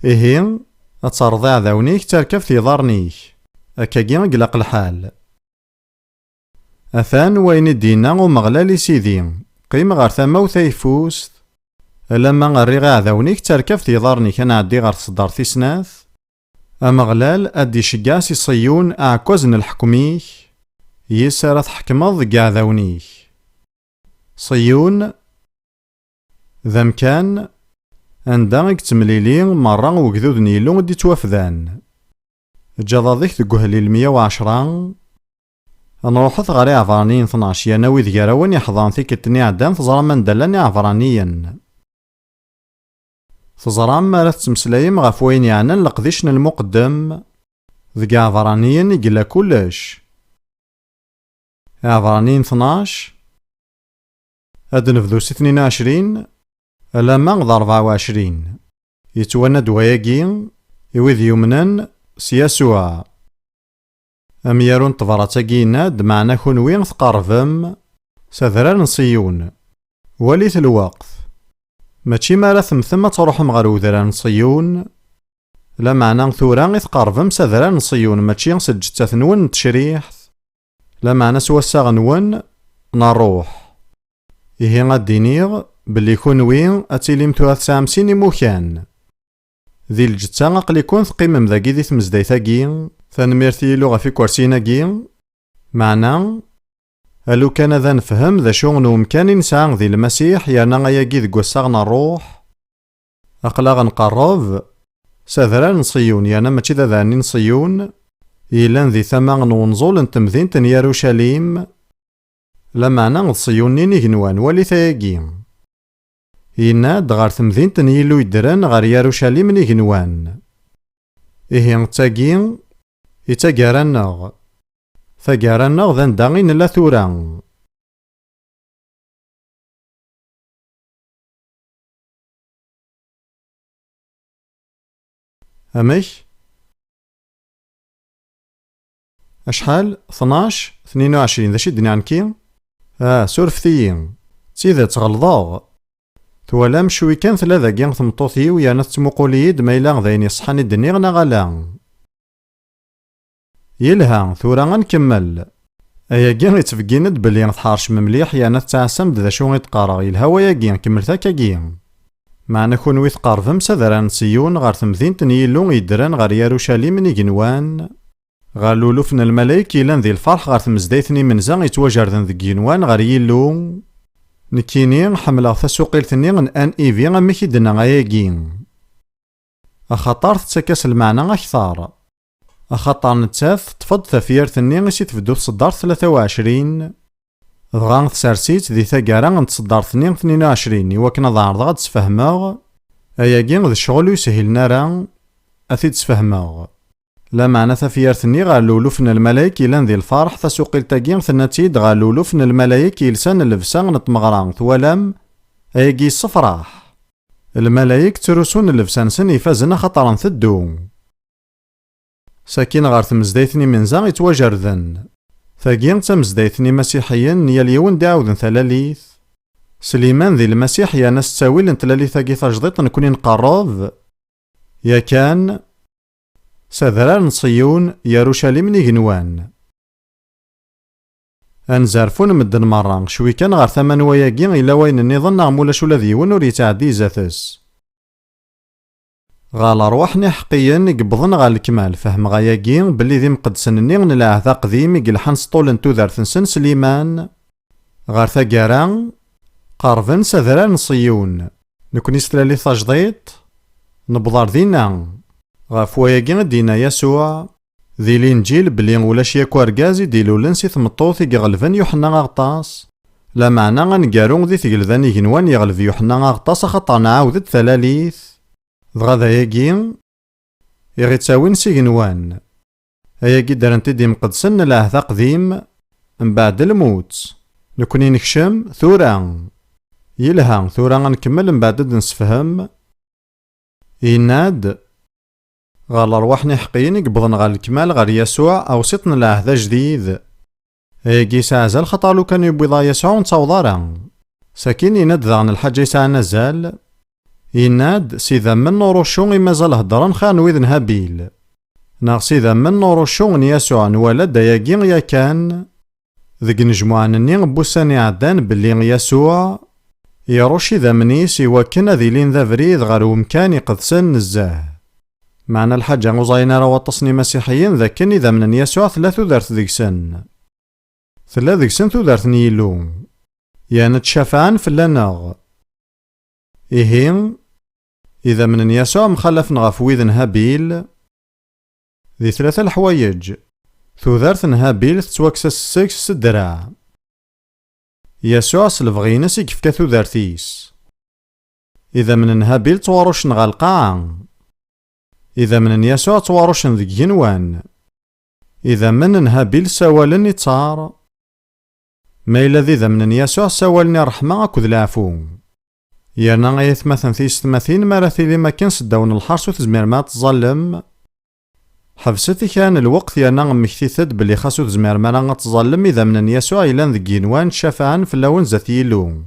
إيهين أتصرضي عذاونيك تركب في ضارنيك، أكاقين قلق الحال. أثان وين دينا ومغلالي سيدين قيم غار ثما وثيفوست، لما غري عذاونيك تركب في ضارنيك أنا عدي غار تصدر تيسناث، أمغلال أدي شقاسي صيون أعكوزن الحكميك يسارة حكمض قاعداونيك. صيون ذم كان عندك تمليلين مرة وقذود نيلون دي توافذان، جاضاضيك تقوهلي 110. نروحث غاري عفرانيين 12 يناوي ذيراون يحضان ثيك التني عدان تزرى من دلاني عفرانيين، تزرى ما راه تمسلايم غف وين يعنن لقديشن المقدم ذي عفرانيين يقلا كلش. عفرانيين 12 هاد نفذو 22 لما غض 24 يتواند وياقين يوذ يمنن سياسوع. أميارون تفراتاقيناد معنا كونوين تقرفم سذران صيون وليث الوقت، ماشي مالا ثم تروحم غير وذران صيون، لا معنى ثورا تقرفم سذران صيون ماشي سجدت نون تشريح، لا معنى سوا ساغنون نروح. إيه غادينيغ بلي كونوين أتيليم 53 موكان ذي الجتا أقلي كون ثقيم مذاقي ذي ثمزداي ثاقين ثانميرتي لغة في كورسيناقين، معنى ألو كان ذا نفهم ذا شغن ومكان نسعى ذي المسيح يانا غياقي ذي قوساغنا الروح أقلا غنقرب ساذران صيون يانا ماشي ذا ذانين صيون إيلان ذي ثمان ونزول انتمذين تن يروشاليم، لا معنى غد صيونين يغنوان ولي ثاقين يناد غار ثمذين تن يلو يدران غار يروشاليم نيغنوان. إيه نتاقين يتاقارناغ ثاقارناغ ذا نداغين لا ثوران. أميك أشحال 12 22 ذا شي دنيا عنكي سورفتيين تيذا تغلظاغ توالام شوي كان ثلاثة كين ثمطوثي ويا ناس تموقوليد ما إلا غذاين يصحاني الدنيا غلا يلها ثورا غنكمل أيا كين يتفقيند بلي نتحارش ممليح يا ناس تعسمد ذا شو غيتقارا يلها ويا كين كمل ثاكا كين معنا كون ويتقارفم سذران سيون غار ثمثين تنيلون يدران غار يروشاليم نيجنوان غار لولوفن الملايك يلان ذي الفرح غار ثمزدايثني منزا يتواجردن ذي جينوان غار يلو نكيني حملا ثسوقيلتني ان ايفي غمكي دنا غاياكين اخطار تسكاس المعنى اكثر اخطار نتاث تفض ثفيرتني غيسي تفدو تصدار 23 ضغان تسارسيت ذي ثاقارا نتصدار 22 وكنا ضعر غاد تسفهماغ اياكين ذي الشغل يسهلنا راه اثي تسفهماغ، لا معنى ثفيرتني غا لولوفن الملايك يلان ذي الفرح ثسوقيل تاقين ثناتيد غا لولوفن الملايك يلسان اللبسان نتمغران ثوالام اياكي الصفراح الملايك تروسون اللبسان سن يفازن خطرا ثدو ساكين غار تمزدايثني منزا يتواجردن ثاقين تمزدايثني مسيحيين نيا اليون داودن ثلاليث سليمان ذي المسيح يا ناس تساويل انتلالي ثاقي ثجديط نكوني نقرض يا كان سذران صيون يروشاليم نيغنوان انزارفون مدن مران شوي كان غار ثمن وياقين إلا وين النظام غمولاش ولا ذيون ور يتعدي زاثس غال أرواحنا حقيا قبضن غال الكمال فهم غاياقين بلي ذي مقدسن نيغن العهد قديم يقلحن سطول انتو ذارثنسن سليمان غار ثاقاران قارفن سذران صيون نكوني ستلالي ثجديط نبضار ذينا غاف وياقين دينا يسوع ذي الانجيل بلي ولاش ياكو اركازي ديلو لنسي ثمطوث يغلفن يوحنا غطاس، لا معنى غنقارون ذي ثقلذان يغنوان يغلف يوحنا غطاس خطا نعاودت ثلاليث ضغاذا ياقين يغيتساوين سيغنوان اياقي دارنتي دي مقدسن العهد قديم من بعد الموت نكوني نكشم ثورا يلها ثورا غنكمل من بعد نسفهم يناد غال أرواحنا حقيين يقبضن غال الكمال غال يسوع أوسطنا العهد جديد ايكي سازال خطر لو كان يبيضا يسوع نتاوضارا. ساكين يناد ذاغن الحاج يسعى نزال. يناد سيدا من نورشون مازال هدران خان ويذن هابيل. ناغ سيدا من نورشون يسوع نولد ياكين يا كان. ذك نجموعن النين بوساني عدان بلي يسوع يروش ذا منيس يوكن ذي لين ذا فريد غير ومكان يقدسن نزاه. معنى الحاجة غزاينا روا تصني مسيحيين ذا كن إذا من يسوع ثلاث ذرث ذيك سن. ثلاث ذيك سن ذرث نيلو. يعني تشافعان في اللناغ. إيهين إذا من يسوع مخلف نغف ويذن هابيل. ذي ثلاثة الحوايج. ثوذرث هابيل تتوكس السكس سدرع. يسوع سلفغينس يكف كثو ذرثيس. إذا من هابيل تواروش نغالقاع. إذا من يسوع تواروش ذيك جنوان. إذا من هابيل سوالن يتصار. ما إلا ذي ذا من يسوع سوالني رحمة أكد العفو. يانا غيث مثلا ثيس ثماثين مارثي لما كان سداون الحرس وتزمير ما تظلم. حفستي كان الوقت يانا مكتثد بلي خاصو تزمير ما تظلم إذا من يسوع إلان ذي جنوان شافعان في اللون ذات يلو.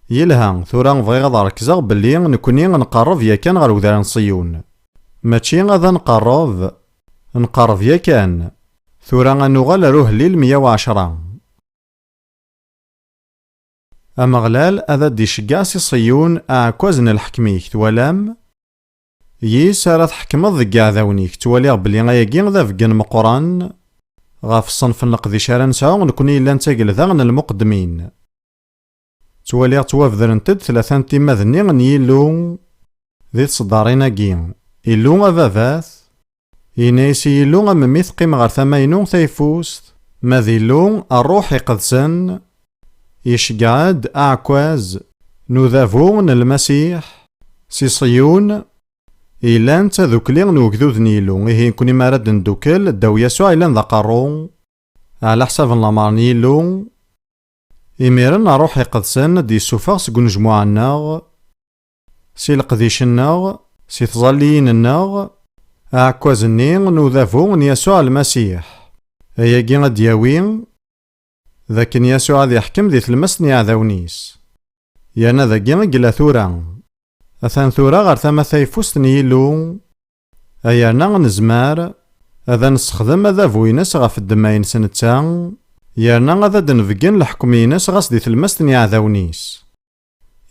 يلها ثورا بغي غدا ركزغ بلي نكوني نقرب يا كان غير وذران صيون. ماشي غدا نقرب يا كان. ثورا نغال روح ليل 110. أمغلال أذا دي شقاسي صيون أعكوزن الحكميك توالام. ييس راه تحكمض ذك عذاونيك تواليغ بلي غاياكين ذا فقن مقران. غاف الصنف النقدي شارع نسعو نكوني إلا نتاقل ذاغن المقدمين. تواليغ توافذرن تد ثلاثان تيما ذني نيلو. ذي تصدارين كين. إلو أفافاث. إنايسي يلو أمميث قيم غير ثماينو ثيفوست. ما ذيلو الروح يقدسن. يشقعد أعكواز. نوذافون المسيح. سي صيون. إلان تذوكليغ نوكذوذ نيلو. إيه كوني مارد ندوكل داو يسوع إلان ذا قارو. على حساب اللامار نيلو. إميرن روح يقدسن دي سوفاغ سكون جموع الناغ. سي القديش الناغ. سي تظليين الناغ. أعكواز النيغ نوذافون يسوع المسيح. هيا كين دياوين. ذاكن يسوع ذي يحكم ذي تلمسني عذاونيس. يانا ذا كين قلا ثورا. أثان ثورا غير ثما ثيفوست نيلو. أيانا نزمار. أذا نستخدم أذا فوينس غاف الدماين سنتان. يانا أذا دنفقن الحكمينس غاس دي تلمسني عذاونيس.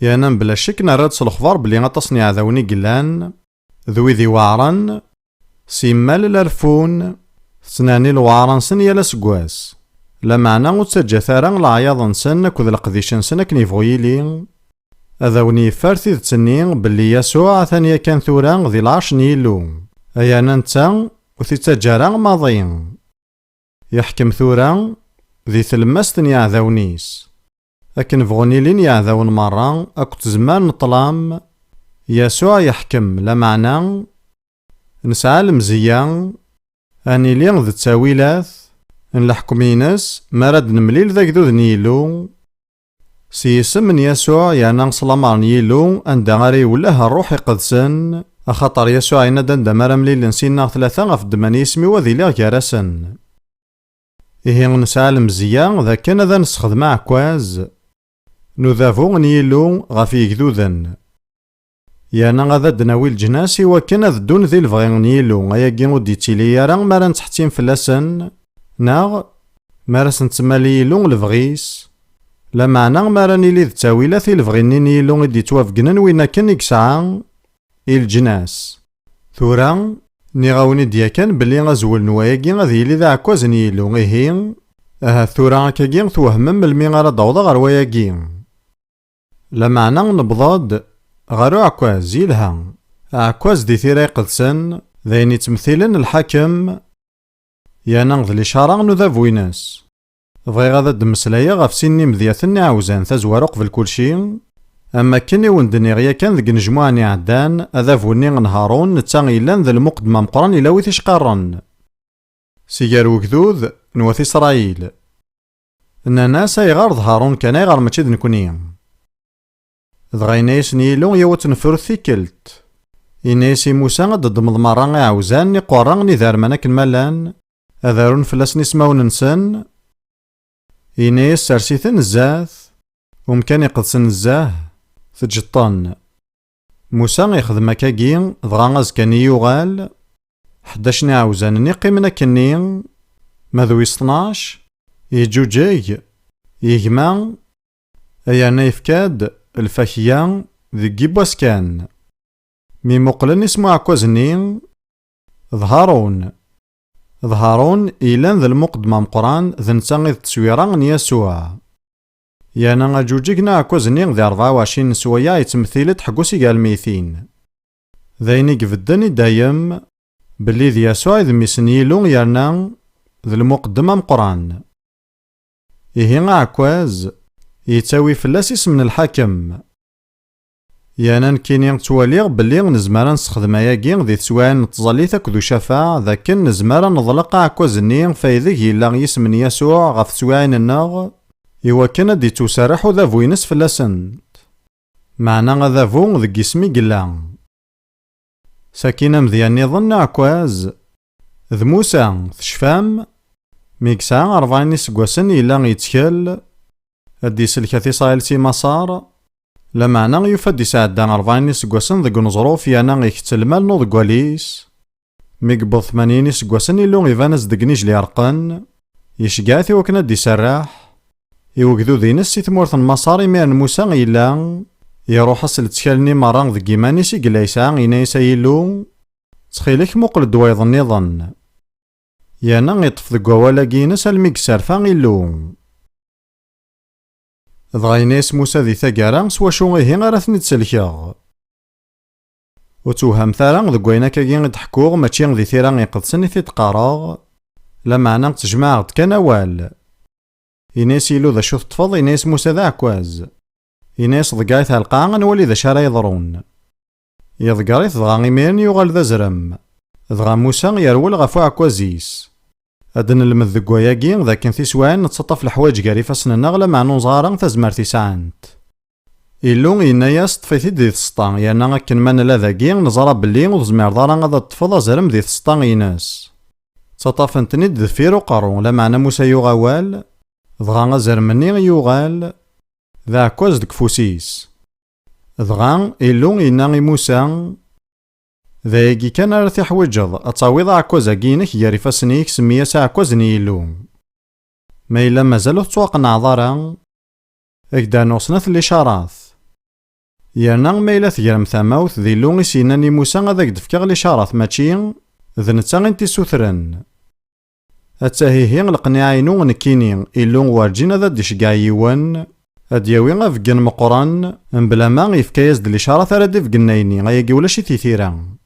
يانا بلا شك نراد الأخبار بلي غاتصني عذاوني قلان. ذوي ذي وعران. سيمال الأرفون. سناني الوعران سن يالا سقواس. لا معنى وتسجى ثارا العياض نسن كذ القديش نسن كنيفغيلي. أذاوني فارثي تسنين بلي يسوع ثانية كان ثورا ذي العرش نيلو. أيانا نتا وثيتجارا ماضين. يحكم ثورا ذي ثلمستن يعذاونيس. أكن فغنيلين يعذاون مرة أكت زمان نطلام. يسوع يحكم لا معنى. نسعى المزيان. أني لين ذي التاويلات. نلحكمينس مراد نمليل ذاك ذو نيلو. سيسم من يسوع يانا نصلامار نيلو أندا غاري ولاها الروح يقدسن. أخطر يسوع ينادن دمار مليل نسينا ثلاثة غف دمان يسمي وذي ليغ جارسن. إيه نسعى المزيان ذا كان ذا نستخدم عكواز. نذافو نيلو غف يكذوذن. يانا غادا دناوي الجناسي وكان ذدون ذي الفغين نيلو غايا كينو ديتيلي يارا مارا نتحتين فلاسن. ناغ مارس نتمالي لون الفغيس. لا معنى ماراني لي التاويلة في الفغيني نيلو دي توافقنن وينا كان يكسعان الجناس. ثورا نيغاوني دياكان بلي غزول نواياكي غادي لي ذا عكواز نيلو غيهين. ثورا كاكين توهمم المي غارا داوضا غار وياكين. لا معنى نبضاد غارو عكواز يلها. عكواز دي ثيرا يقدسن ذاين تمثيلن الحاكم. يانا غذلي شارع نذافويناس. بغي غادا دمسلايا غاف سيني مذياثني عاوزان تزوار قبل كلشي. أما كني وندني غيا كان ذك نجموعني عدان أذا فوني نهارون نتاغي لان ذا المقدمة مقران إلا ويث شقارن. سيجار وكذوذ نواث إسرائيل. إن ناس يغار ظهارون كان يغار ماتشي نكوني. ذغينايس نيلو يوت نفرو ثيكلت. إنايسي موسى ضد مضمران عاوزان نقران نذار مناك الملان. أذارون فلاسني سماون نسن. إنايا سرسيثن الزاث ومكان يقدسن الزاه تجطن. موسى يخدم كاكين ضغا أزكاني يوغال 11 عاوزان قيمنا كنين ماذو 12 يجوجيج يجمع أيانا يفكاد الفاكية ذي جيبواسكان مي مقلن اسمو عكوزنين ظهارون إيلان ذا المقدمة مقران ذا نتاغي التسويران يسوع يانا جوجيجنا عكوزنين ذي 24 نسويا يتمثيلت حقوسي قال ميثين ذايني قفدني دايم بلي ذي يسوع ذي ميسنيلون يانا ذا المقدمة مقران إيهي عكواز يتاوي فلاس اسم من الحاكم يانا نكيني تواليغ بلي نزمارا نستخدم اياكي ذي تسوان نتظليت اكدو شفا ذاكن نزمارا نضلق عكوزني فايذيك يلا يسمن يسوع غف تسوان النغ إوا كان دي توسارح ذا فوينس فلاسنت معنا غذا فو ذي اسمي قلا ساكينة مذيان يظن عكواز ذ موسى تشفام ميكسا 40 سكواسن يلا يتكال ادي سلكة صايلتي مسار لمعنى يفد يساعد 40 سكواسن ذي نظروف يانا يكتل مال نوض كواليس ميقبض 80 سكواسن يلو يفانس دقنيج ليرقن يشقاثي وكنا دي سراح يوكدو ذي نسي ثمورث المسار ميان موسى يلا يروح أصل تكالني مران ذي كيمانيسي قلايسا إنايسا يلو تخيلك مقل دويض النظن يانا يطف ذي قوالا كينس الميكسار فان يلو ضغينيس موسى ذي ثقارا سوا شو غيهين غارثني تسلكيغ وتوهم ثارا ذي قوينا كاين تحكوغ ماتشين ذي ثيران يقدسني في تقاراغ لمعنى تجمع كان وال إناس يلو ذا شو تفض إناس موسى ذا عكواز إناس ضقايث القاعن ولي ذا شارا يضرون يضقاريث ضغا غيمين يغال ذا زرم ضغا موسى يرول غفو عكوازيس أدن المذ قوياكين ذا كن ثيسوان نتسطف الحواج قاري فاسنا نغلا مع نوزارا تزمار تيسانت إلو إناياس طفيثي دي تسطان يانا كن من لاذاكين نزارا بلي وزمار دارا غادا تفضى زرم دي تسطان إناس تسطفنتني دفيرو قارو لمعنى موسى يغاوال ضغا زرمني يغال ذا عكواز دك فوسيس ضغا إلو إناغي موسى ذا يجي كان رثي حوجض أتصاويض عكوز أجينك ياري فاسنيك سمية عكوز نيلو ما إلا مازالو تسواق نعذارا إكدا نوصنث الإشاراث يانا ما إلا ثيرم ثماوث ذي لونغي سيناني موسى غادا قدفكاغ الإشاراث ماتشين ذنتا انتي سوثرن أتاهيهين القناعينو نكيني إلو وارجين ذا ديشقايوان أدياوي غفقن مقران بلا ما يفكايز د الإشاراث رادي فقنايني غايقي ولا شي تيثيرا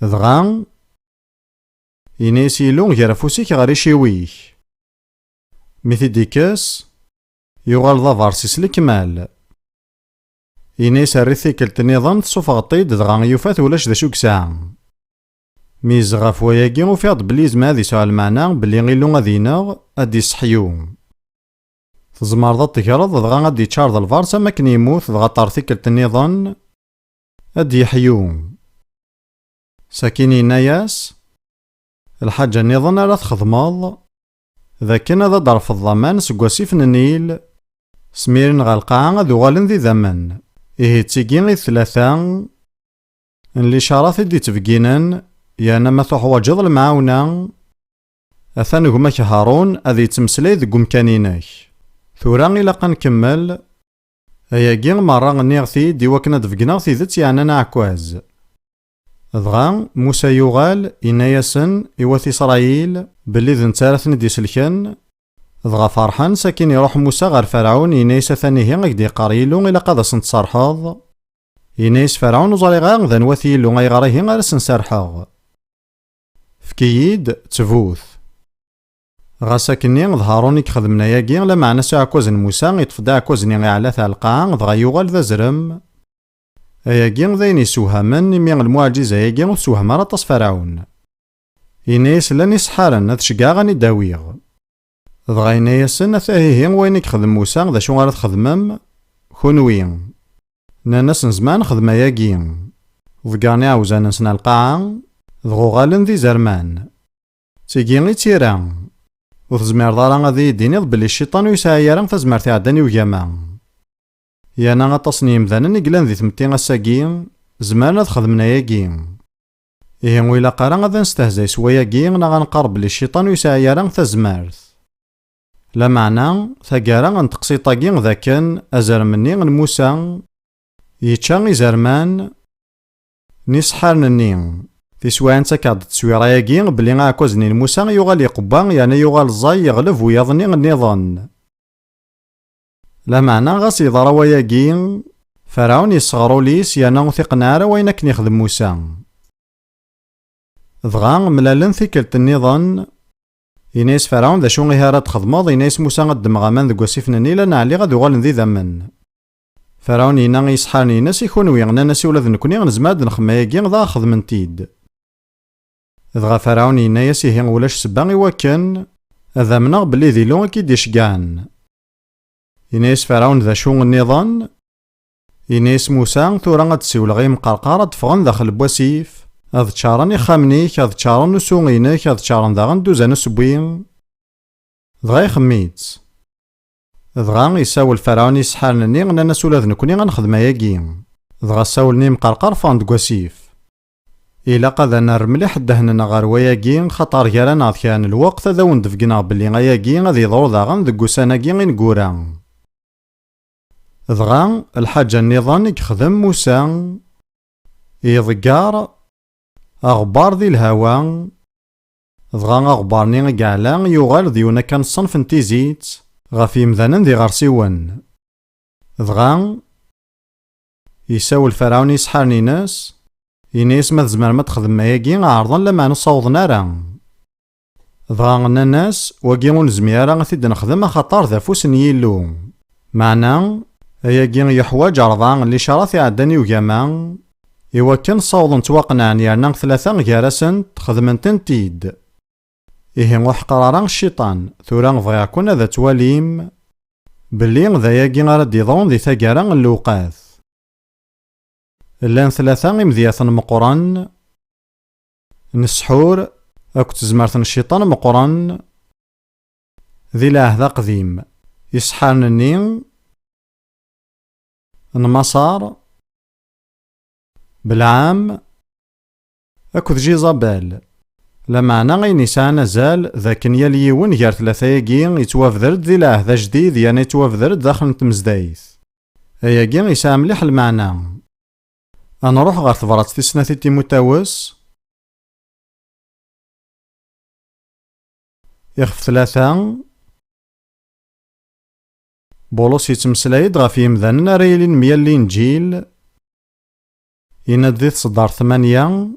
ضغا إناس يلو غير فوسيك غاري شيويك ميثي ديكاس يغال ذا فارسيس الكمال إناس الريثيكل تنظام تصوف غطيد ضغا يوفات ولاش ذا شوك ساعة ميز غاف وياكي وفيض بليز ما ذي سؤال معنا بلي غيلو غادينا أدي صحيو تزمار ذا تكرض ضغا غادي تشارض الفارسا ماكن يموت ضغا طارثيكل تنظام أدي يحيو ساكيني ناياس الحاجة النظام راه تخدمض ذا كان ذا ضرف الضمان سكواسيف النيل سميرن غالقاعة ذو غالن ذي ذمن إيه تيجين الثلاثة اللي شارث دي تفقينن يانا ما تحوجض المعاونة أثان قمك هارون أذي تمسلي ذي قمكانينك ثوران إلا قنكمل أياقين مرة نيغثي دي وكنا دفقنا ثي ذات يعنانا عكواز ضغا موسى يغال إناياسن إوثي إسرائيل بلي ذن تارثن دي سلكن ضغا فرحان ساكن يروح موسى غير فرعون إنايس ثانيه غيدي قاريلو إلا قادا سنتصرحاض إنايس فرعون وزاريغا ذن وثيلو غيغاريه غير سنسرحاغ فكيد تفوث غا ساكني ظهاروني كخدمنا ياكي لا معنى سا عكوزن موسى يتفدا عكوزني غي على ثالقاع ضغا يغال ذا زرم أياكي ذين يسوهمن ميغ المعجزة ياكي وسوهم راطس فرعون إنايس لاني سحارن هاد شقا غاني داويغ ضغا إنايسن ثاهيهين وين يخدم موسى ذا شو غارت خدمم كونوين ناناس نزمان خدمة ياكي ضقاني عاوزان نسنا القاعة ضغو غالن ذي زرمان تيجي غي تيران وتزمير دارا غادي يدينيض بلي الشيطان يسعى يران تزمرت عداني وجاما. يانا غطاسني يمذانا نقلان ذي ثمتي غساقين زمانا تخدمنا ياقين. إيه ويلا قارا غادا نستهزي سوايا قين غنقارب بلي الشيطان يسعى يران تزمرت. لا معنى ثقارا غنتقصي طاقين ذاكن أزر مني غنموسى يتشان يزرمان نيسحار نني في سوايا تاكاد تسويرا ياقين بلي غاكوزني الموسى يغال يقبان يعني يغال الزاي يغلف ويظني النظام. لا معنى غاس يضرا وياقين فرعون يصغرو ليس يانا وثيق نارا وينك نخدم موسى. ضغا ملالن ثيكلت النظام ينايس فرعون ذا شو غيهارا تخدمض ينايس موسى غدم غامان ذا قواسيفنا نيلا نعلي غاد يغال ذي ذمن. فرعون ينا يصحاني ناس يكون ويغنا ناس ولاد نكوني غنزماد نخما ياقين ذا خدمن تيد. ضغا فرعون ينا يسيهين ولاش سبان يوكن هذا منغ بلي ذي لون كي ديشقان. ينايس فرعون ذا شو النظام ينايس موسى ثورا غاد تسيول غيم قرقارة تفغن داخل بواسيف هذ تشارن يخامنيك هذ تشارن نسوغينك هذ تشارن ذا غندوزان سبوين. ضغا يخميت ضغا يساول فرعون يسحارنني غنا ناس ولاد نكوني غنخدم ياقين. ضغا ساولني مقرقر فاند كواسيف إلا قذا نار مليح دهننا غار وياقين خطر يالا ناض كان الوقت هذا وندفقنا بلي غياقين غادي يضرو ذاغن ذكو سناقين نقورا. ضغا الحاجة النظام يخدم موسى يضقار أغبار ذي الهوا. ضغا أغبارني قعلا يغال ديونا كان الصنف نتيزيت غافي مذانا ذي غارسيون. ضغا يساول فرعون يسحارني ناس ينايس ما تزمر ما تخدم ماياقي عارضا لما نصوض نارا. ضغا غنا ناس واقيمون زميارا غثيد نخدم خطار ذا فوس نيلو. معنا اياقي يحواج عرضا اللي شراثي عداني وقاما إوا كان صوض نتواقنع يارنا ثلاثة غيارسن تخدمن تنتيد. إيه نروح قرارا الشيطان ثورا ضيع كنا ذا تواليم بلي ذا ياقي غارد يضون ذي ثقارا اللوقاث. اللان ثلاثة مذياثن مقرن نسحور أكو تزمارثن الشيطان مقرن ذي العهد قديم يسحارنني نمصار بالعام أكو جيزابال. لا معنى غي نيسان زال ذاك ياليون غير ثلاثة ياقين يتوافذرد ذي العهد جديد يعني يتوافذرد داخل نتمزدايث. أياقين يسا مليح المعنى. أنا روح غار ثبرات في سنة تيموتاوس يخف ثلاثة بولوس يتمسلايد غافي يمذان ريلين ميالين جيل ينادي تصدر 8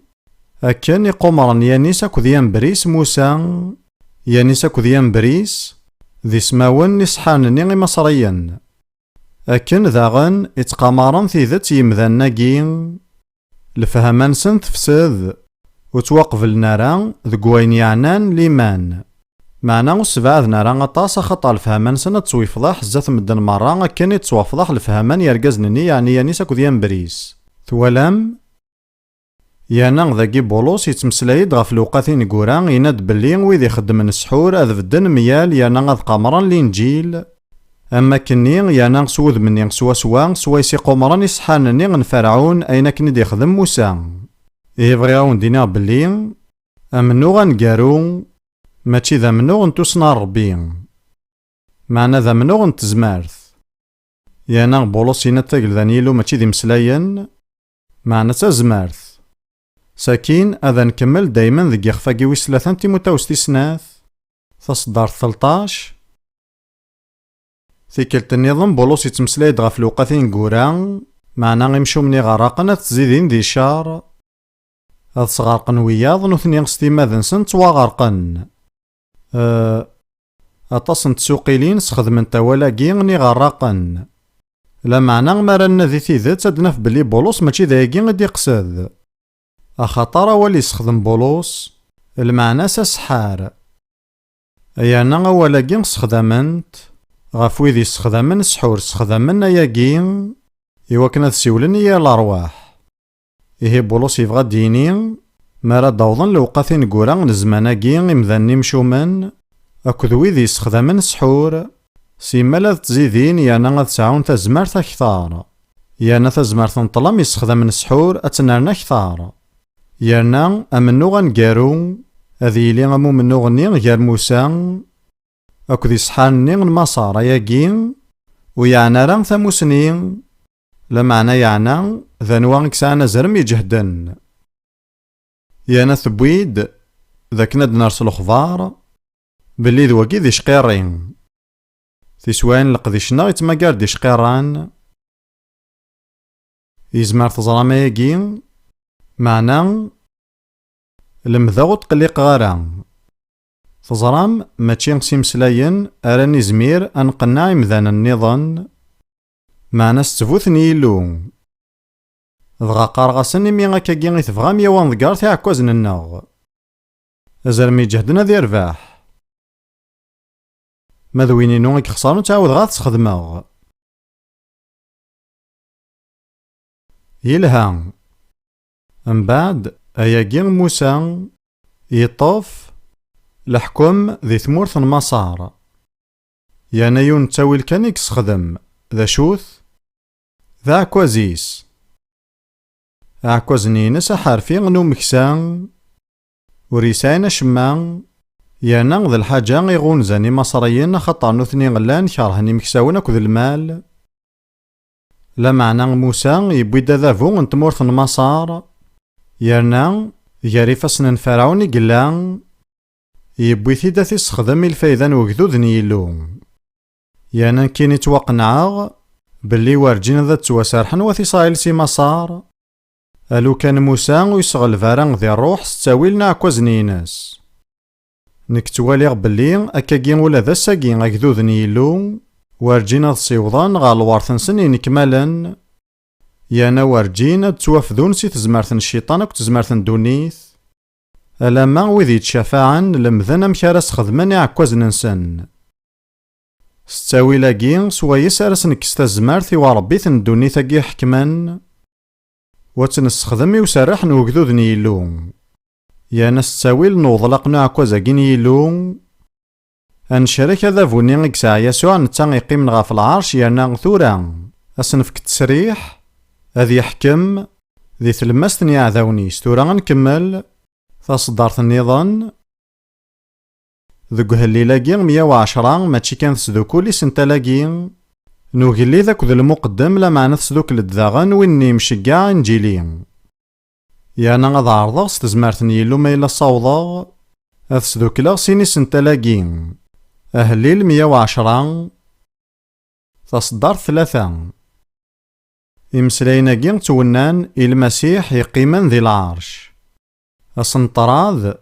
أكن يقومرن يانيس أكو ذيان بريس موسى يانيس أكو ذيان بريس ذي سماون نسحان نيغي مصريا أكن ذاغن يتقامرن ثيذت يمذان ناقين الفهمان سن تفسد وتوقف النارا ذقوين يعنان ليمان. معنا السبعة نارا غطاس خطا الفهمان سنة تسويفضاح زات مدن مرة أكن يتسوافضاح الفهمان يرقزنني يعني يانيس أكو ذيان بريس ثوالام يانا ذاكي بولوس يتمسلايد غاف لوقاتين قوران يناد بلي ويذ يخدم السحور أذ بدن ميال يانا غاذ قمران لينجيل. أما كني يانا سوذ مني سوا يسي قمران يسحان ني غنفرعون أين كني يخدم موسى. يبغيون دينا بلي أمنو غنقارو ماشي ذا منو غنتوسنا ربي معنا ذا منو غنتزمارث. يانا بولوس يناد تاقل ذانيلو ماشي ذي مسلاين معنا تزمارث. ساكين أذا نكمل دايما ذي يخفاقي ويس 3 تيموتاوس تيسناث تصدر 13 ثيكلت النظام بولوس يتمسلايد غاف لوقاتين قوران معنا غيمشو مني غراقنا تزيدين ذي شار هاد صغارقن وياض نوثني غستي ماذا نسن تواغرقن أتصن تسوقيلين سخدمن تاولاقي غني غراقن. لا معنى مرنا ذي ثيذات أدناف بلي بولوس ماشي ذايقي غدي يقصد أخطر ولي يسخدم بولوس المعنى سسحار أيانا أولاقي سخدمنت غاف ويذي يسخدمن سحور سخدمن أياقي إوا كنا تسيولن يا الأرواح. إيه بولوس يبغى ديني مارا داوضن لوقاتين قورا نزماناقي إمذاني مشومن أكد ويد يستخدمن السحور سيما لا تزيدين يانا غاد تعاون تزمارت أكثر، يانا تزمارت نطلم يستخدمن السحور أتنرنا أكثر، يانا أمنو غنقارو هذي يلي غمو منو غني غير موسى أكد يصحاني المسار ياكين ويعنا راه ثموسنين لمعنى يعنا ذنوا كسانا زرم يجهدن. يانا ثبويد ذاك ند نرسل خضار بلي ذواكي ذي شقيرين تسوان لقديشنا يتماكار دي شقيران يزمار تزرام ياكين معنى المذاغ تقليق غارا تزرام ماشي سيمسلاين أراني زمير أنقنع إمذان النظام معنى ستفوثني يلو ضغا قارغاسن مي غاكاكي غيتفغام يوان ذكار تاعكوزن النغ أزرمي جهدنا ذي رباح ماذوينينو غيك خسارو تعاود غا تسخدمغ يلها من بعد أياكي موسى يطوف الحكم ذي ثمورث المسار يانا يون تاويل كان يكسخدم ذا شوث ذا عكوازيس عكوازنينس حرفي غنو مكسان وريساين شمان يانا ذا الحاجة غيغون زاني مصريين خطر نثني غلان كارهني مكساون اكو ذا المال لا معنى موسى يبويدا ذافو انتمورث المسار يانا ياري فاسنن فرعون قلان يبوي ثيدا تيسخدم الفايدان وكذوذ نيلو يانا كيني توقنعاغ باللي وارجين ذا تواسرحن وثي صايل سي مسار ألو كان موسى ويسغل فاران ذي الروح ستاويلنا عكوزنينس نكتواليغ باللي أكاكين ولا ذا ساقين أكذوذ نيلو وارجين ذا صيوضان غال وارثنسن ينكمالا يانا وارجين توافذون سي تزمارثن الشيطان وك تزمارثن دونيث ألاما وذي تشافعا لمذن مكارس خدماني عكوز ننسن ستاوي لاقين سوايس أرس نكستا زمارثي وربيثن دوني ثاقي حكمان وتنسخدمي وسرح نوكذوذ نيلو يانا ستاوي لنوضلقنا عكوز اقين يلو أنشارك هذا فوني غيكسا يسوع نتا يقيم غا في العرش يانا ثورا أسنفك التسريح هذي يحكم ذي ثلمستن يعذاونيس ثورا غنكمل تصدرت النظام ذوك هالليلاكي 110 ماشي كان تسدوكولي سنتلاكي نوغلي ذاك ذو المقدم لا معنى تسدوك للدغن ويني مشقع انجيلي يانا غاد عرضغ ستزمارتني يلو ما إلا صوضغ أتسدوك لا سيني سنتلاكي أهليل 110 تصدرت 3 إمسلايناكي تونان المسيح يقيمن ذي العرش أسنطراذ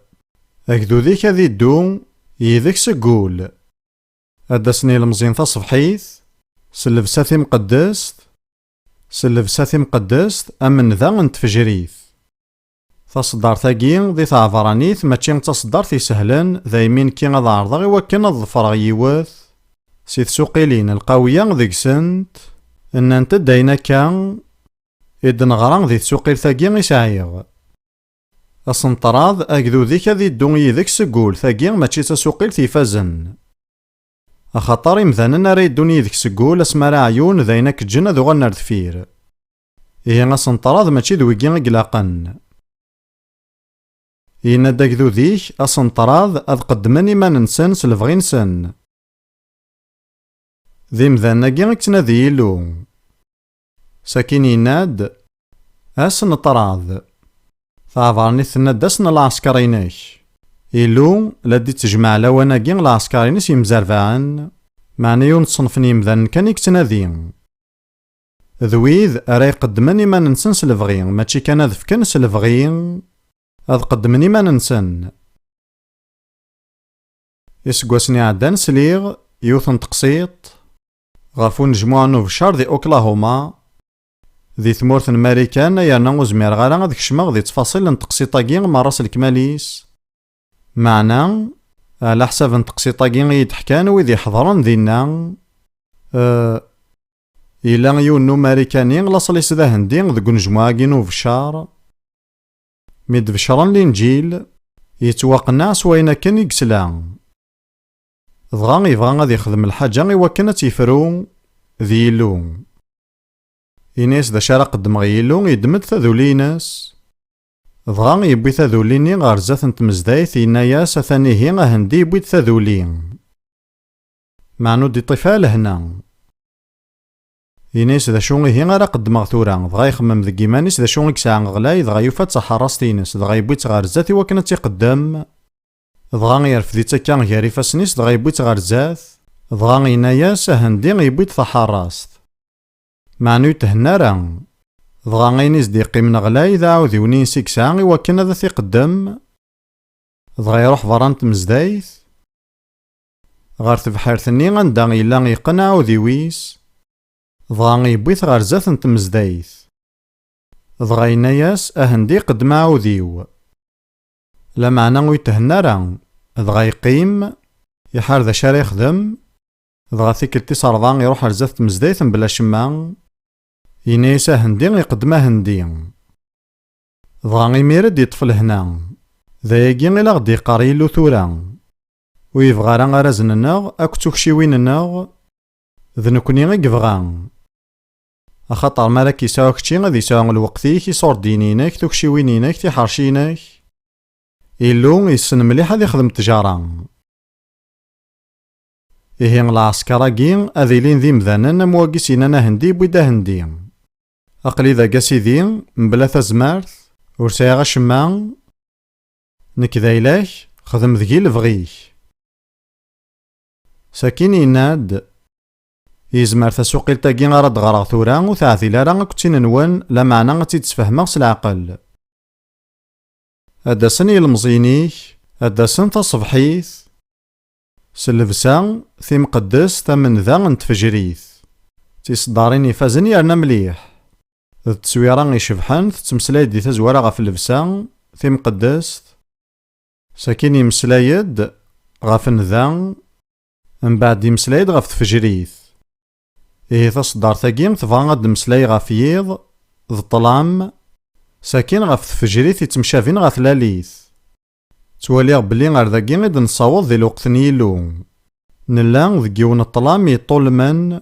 أكدو ذيك هذي الدو يذيك سقول أدسني المزين تصبحيث سلفساتي مقدست أمن ذا انتفجريث تصدر ثاقي ذي ثعفرانيث ماشي تصدر في سهلن ذا يمين كي غاد عرضغي وكين الظفر يوث سيث سوقيلين القوية ذيك سنت إن أنت داينا كان إدن غران ذي سوقيل ثاقي يسعيغ أسنطراض أكدو ذيك ذي الدوني ذيك سقول ثاقي ماشي تسوقيل تيفازن أخطار إمذانن راه يدوني ذيك سقول أسمار عيون ذاينك الجنة ذو غنر دفير إيه أسنطراض ماشي ذويكي إقلاقن إينا داكدو ذيك أسنطراض أذ قدمني ما ننسن سلفغي نسن ذي مذاناكي اكتناذي يلو ساكين يناد أسنطراض فعفرني ثنادسن العسكرينيك إلو لدي تجمع لواناكي العسكرينيس يمزرفعن معني يون صنفني مذان كان يكتناذي ذويذ أرا يقدمني ما ننسن سلفغي ماشي كان ذفكن سلفغي أذ قدمني ما ننسن يسقوسني عدان سليغ يوثن تقسيط غافو نجموع نوفشار ذي أوكلاهوما ذي ثمورث الماريكان يانا زمير غالا ذيك شماغ ذي تفاصيل نتقسيطاكي مع راس الكماليس معنا على حساب نتقسيطاكي يتحكان وذي حضرن ذينا إلا يونو ماريكاني لاصليس ذا هندي ذيك نجموعاكي نوفشار ميد بشرن الإنجيل يتوقنا سوينا كان يكسلا dɣa yebɣa ad yexdem الحاجة iwakken ad تيفرو ذي يلو. إناس دا شارع قدم يلو يدمد تذوليناس، dɣa يبوي تذوليني غار زات نتمزدايث يناياس أثانيه أهندي يبوي تذولين. معنو دي طفال هنا. إناس دا شو هي غير قدم ثورا، dغا يخمم ذا كيمانيس دا شو يكسع غلاي dغا يوفا تحرستينس dغا يبوي تغار زات يوكن تيقدم، dغا يرفدي تكا غير فاسنيس dغا يبوي تغار زات، dغا يناياس أهندي يبوي تحرست. معنو تهنا راه، dغا غينيس دي قيمنا غلاي ذا عاود يونين سيكسا يوكن هذا تيقدم، dغا يروح فران تمزدايث، غار تبحر ثني غندا إلا يقنع عاود يويس، dغا يبوي تغار زات نتمزدايث، dغا يناياس أهندي قدم عاوديو. لا معنى ويتهنا راه، dغا يقيم يحار ذا شاري يخدم، dغا ثيكلتي صارضان يروح رزات تمزدايث بلا شما، ينايس أهندي يقدم أهندي، dغا يميرد يطفل هنا، ذا يجي إلا غدي يقاريلو ثورا، ويبغى راه رازننا أكو تكشيويننا، ذنكني غي يبغى. أخاطر مالك يساوك تشي غادي يساوك الوقتيك يصور دينينك تكشيوينينك تيحرشينك، إلو يسن مليح هذا يخدم التجارة. إيه العسكراكي أذيلين ذي مذانا مواقسينا هندي بويدا هندي. أقلي ذا قاسيدي مبلا تزمارث ورسايا غشما، نك ذايلاك خدم ذكي لفغيك. ساكين يناد يزمر تسوقيل تاكي غارد غراغ ثورا وثاثيلا راه كنتين نوان لا معنى غتي تفهمها العقل. أداسن يلمزينيك أداسن تصبحيث سلفسا ثي مقدس ثمن ذا نتفجريث تيصدارين يفازن يرنا مليح التسويران يشبحن تتمسلايد دي تزوارا غف اللبسا ثي مقدس ساكين يمسلايد غف نذا من بعد يمسلايد غف تفجريث. إيه تصدار ثاقين تبغى غاد مسلاي غف ييض ذ الظلام ساكين غف تفجريث يتمشافين غف لاليث تواليغ بلي غير ذاكي غيد نصاوض ذي الوقت نيلو نلا ذكيون الظلام يطول من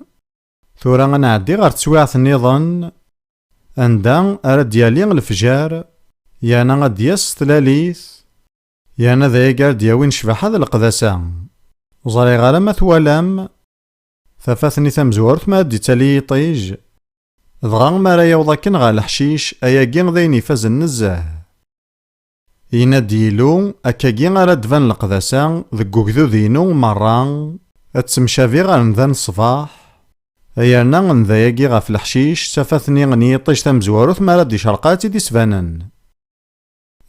ثورا غنعدي غير تسويعة النظام أندا أراد ديالي الفجار يانا غاد ياس تلاليث يانا ذا يقال دياوين شبح هذا القداسة وزاري غالا ما ثوالام ثفاثني ثمزورت ما دي تالي يطيج ضغا ما راه يوضاكن غا الحشيش أياكين ذين يفاز النزاه يناديلو أكاكي غالا دفان القداسة ذكوكذو دينو مران أتسمشافي غا نذان الصباح أيانا نذا ياكي غا في الحشيش سفاثني غني يطيج ثمزورت ما راه شرقاتي دي سفانن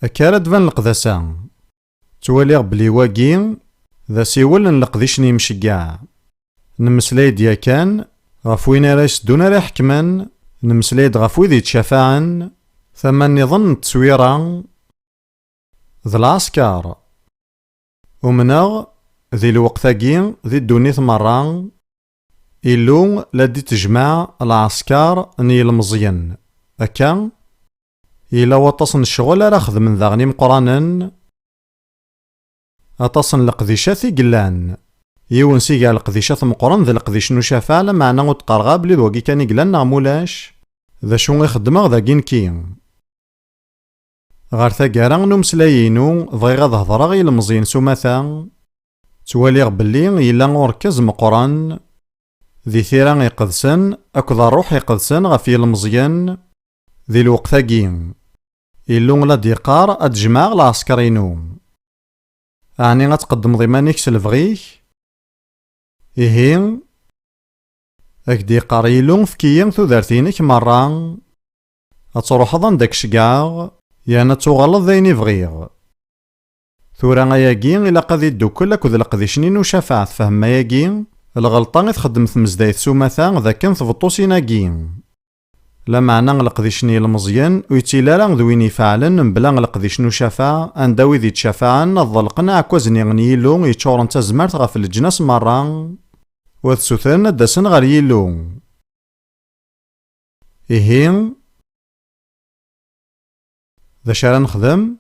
أكارا دفان القداسة تواليغ بلي واكي ذا سيول نلقديشني مشقاع نمسلايد يا كان غف وين راه يسدون راه يحكمن نمسلايد غف ويد يتشافعن ثم نظن التصويرة ذا العسكر ومنغ ذي الوقتاكي ذي الدونيث مرة إلو لدي تجمع العسكر ني المزين أكا إلا وطسن الشغل راه خدم ذا غني مقرانا أتصن لقديشاتي قلان يون سيقال القديشات مقرن ذا القديش نو شافع لمعنى وتقرغا بلي ذوكي كان يقلان نعمولاش ذا شو يخدمه ذا كينكي غار ثاقارا نو مسلايينو بغيغا ظهضرا غي المزين سوماثا تواليغ بلي يلا وركز مقرن ذي ثيرا يقدسن أكو ذا الروح يقدسن غفي المزيان ذي الوقتاكي إلو لا ديقار أتجمع العسكرينو أعني غتقدم ضمانيك سلفغيك إيهين أكدي قاريلو فكيين ثوذارتينك مرة أتروح ظن داك شقاغ يانا تغلط ذيني فغيغ ثورا ياكي إلا قذي الدوكل أكو ذا القذيشنين وشافعت فهم ياكي الغلطة غتخدم ثمزدايث سوماثا ذا كان ثبطو سيناكي لا معنى غلقديشني المزيان ويتيلا راه ذويني فعلا بلا غلقديشنو شافع انداوي ذي تشافعن الظلقنا عكوزني غنيلو يتشورن تزمرت غف الجناس مرة وثسوثرنا داسن غير يلو إيهين ذا شارا نخدم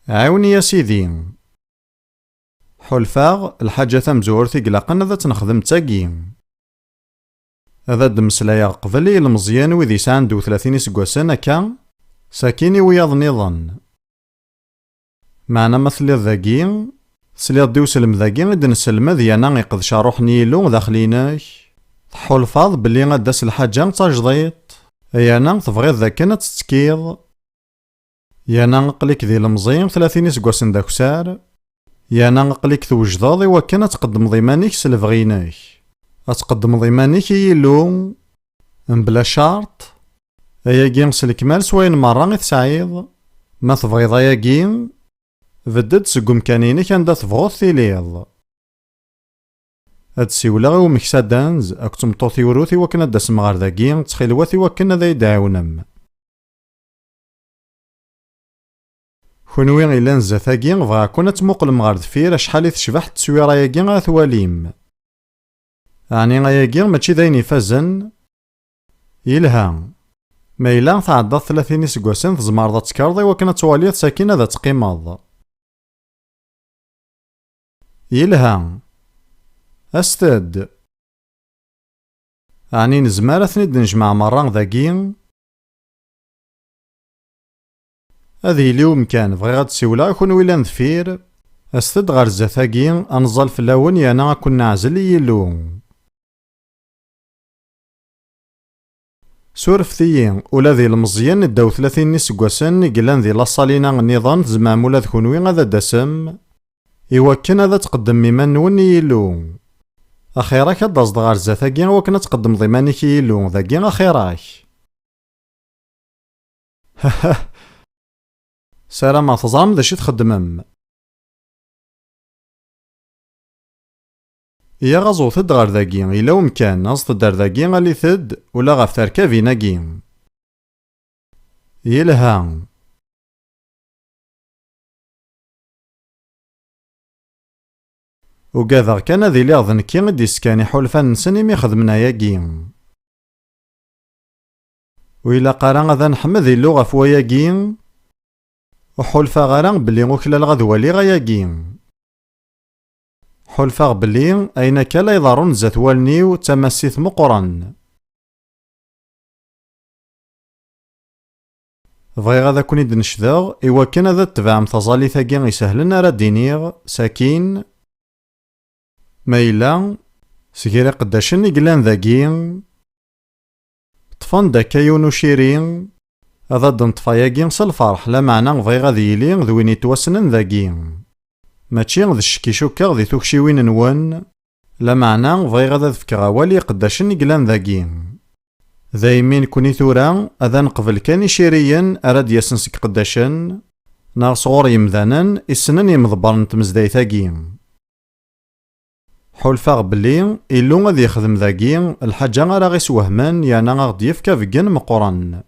عاوني يا سيدي حلفاغ الحاجة تمزورت إقلاقا هذا تنخدم تاقي. هذا دمسلايا قبلي المزيان وذي ساندو 30 سكواسن هكا ساكيني وياض نظن. معنا مثل ذاقي سليض ديوس المذاقي غد نسلم ديانا يقض شاروح نيلو داخليناك حلفاظ بلي غداس الحاجة تاجضيط يانا تبغيض ذاكنا تتكيض يانا نقليك ذي المزيان 30 سكواسن داكسار يانا نقليك توجداض وكنا تقدم ضيمانيك سلفغيناك أتقدم ضيمانيك يلو بلا شرط أياكي نسلكمال سوين مرة غي تسعيض ما تبغيض أياكي بدد سقو مكانينك عندها تبغوض تيليض هاد سيولا غيو مكسادانز أكتم طوثي وروثي وكنا دا سمغار داكي تخيلواتي وكنا دا يدعونم كونوي غيلا نزاتاكي بغا كنا تموقل مغار دفير شحال تشبح تسويرا ياكي غا ثواليم يعني غاياكي ماشي داين يفازن يلها ما إلا تعدى 30 سكواسن تزمار تكارضي وكنا تواليت ساكنة ذا تقيماض يلها أستاد يعني نزمار ثنيد نجمع مرة ذاكي هذه اليوم كان بغي غاد سيولا يكون ويلا نذفير أستاد غار زاثاكي أنزل في اللون يانا كنا عزل يلو سورفتيين ولا ذي المزيان نداو 30 سكواسن قلان ذي لاصالينا النظام زمام ولا ذكونوي غادا داسم إوكن هذا تقدم ميمان نوني يلو أخيراك هاد أصدغار زاثاكي وكنا تقدم ضيمانيك يلو ذاكي أخيراك سارة ما تظام ذا شي تخدمم إيا غازو ثد غار ذاكي إلا ومكان أصد دار ذاكي غالي ثد ولا غاف تركابي ناكي يلها وكذا كان ذي ليغ نكي غدي يسكاني حلفان نسني مي خدمنا ياكي وإلا قارا غادا نحمد ذي اللغة فواياكي وحلفا غارا بلي غوكلا الغدوالي غاياكي حلفا بلي أين كلا يضارون زات والنيو تمسيث مقرن بغي غادا كوني دنشداغ إوا كان هذا تبع متظالي ثاقي يسهلنا راه دينيغ ساكين ما إلا سكيري قداشن يقلان ذاكي طفان داكا يونو شيرين هذا دنطفاياكي سالفرح لا معنى بغي غادي يلي ذوين يتوسنن ذاكي ماشي ذا الشكي شوكا غدي توكشيوين نون لا معنى بغي غادا ذفكا والي قداشن يقلان ذاكي ذايمين كوني ثورا هذا نقبل كان شيريا أراد ياسنسك قداشن نار صغور يمذانن السنن يمضبرن تمزداي ثاقي حلفاغ بلي إلو غادي يخدم ذاكي الحاجة راه غي سوهمان يعني غادي يفكا فكان مقرن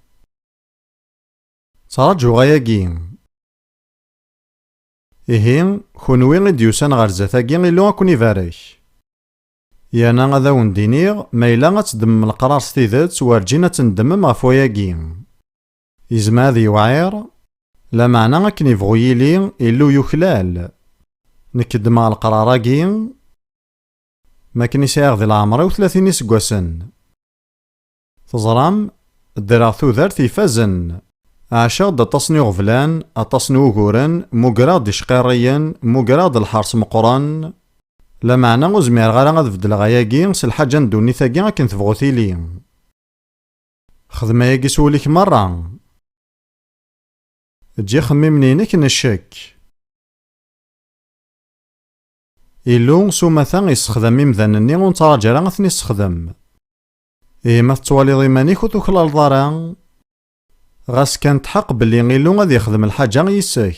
تراجو غاياكي إيهين كونوي غيد يوسان غار زاثاكي إلو غاكوني فاريك يانا غادا وندينيغ ما إلا غتدمم القرار ستيدات وارجينا تندمم غفواياكي يزما ذي وعير لا معنى غاكني يبغو يلي إلو يوكلال نكد مع القراراكي ما كني سايغ ذي العمر و30 سكواسن تزرام الدراغ ثوذارت يفازن عاشا دا تصني غفلان أتصني وغورن موكراد يشقيريا موكراد الحرس مقران لا معنى وزمير غالا غاد فدل غاياكي سالحاجة ندوني ثاقي غاكن تبغو تيلي خدمة ياكي سوليك مرة تجي خممنينك نشك إلو سومثا يستخدم إمذانني ونتراجع راه غاثني يستخدم إما تتوالي ضيمانيك وتوكل الضرا غاس كانت حق بلي غيلو غادي يخدم الحاجة يساك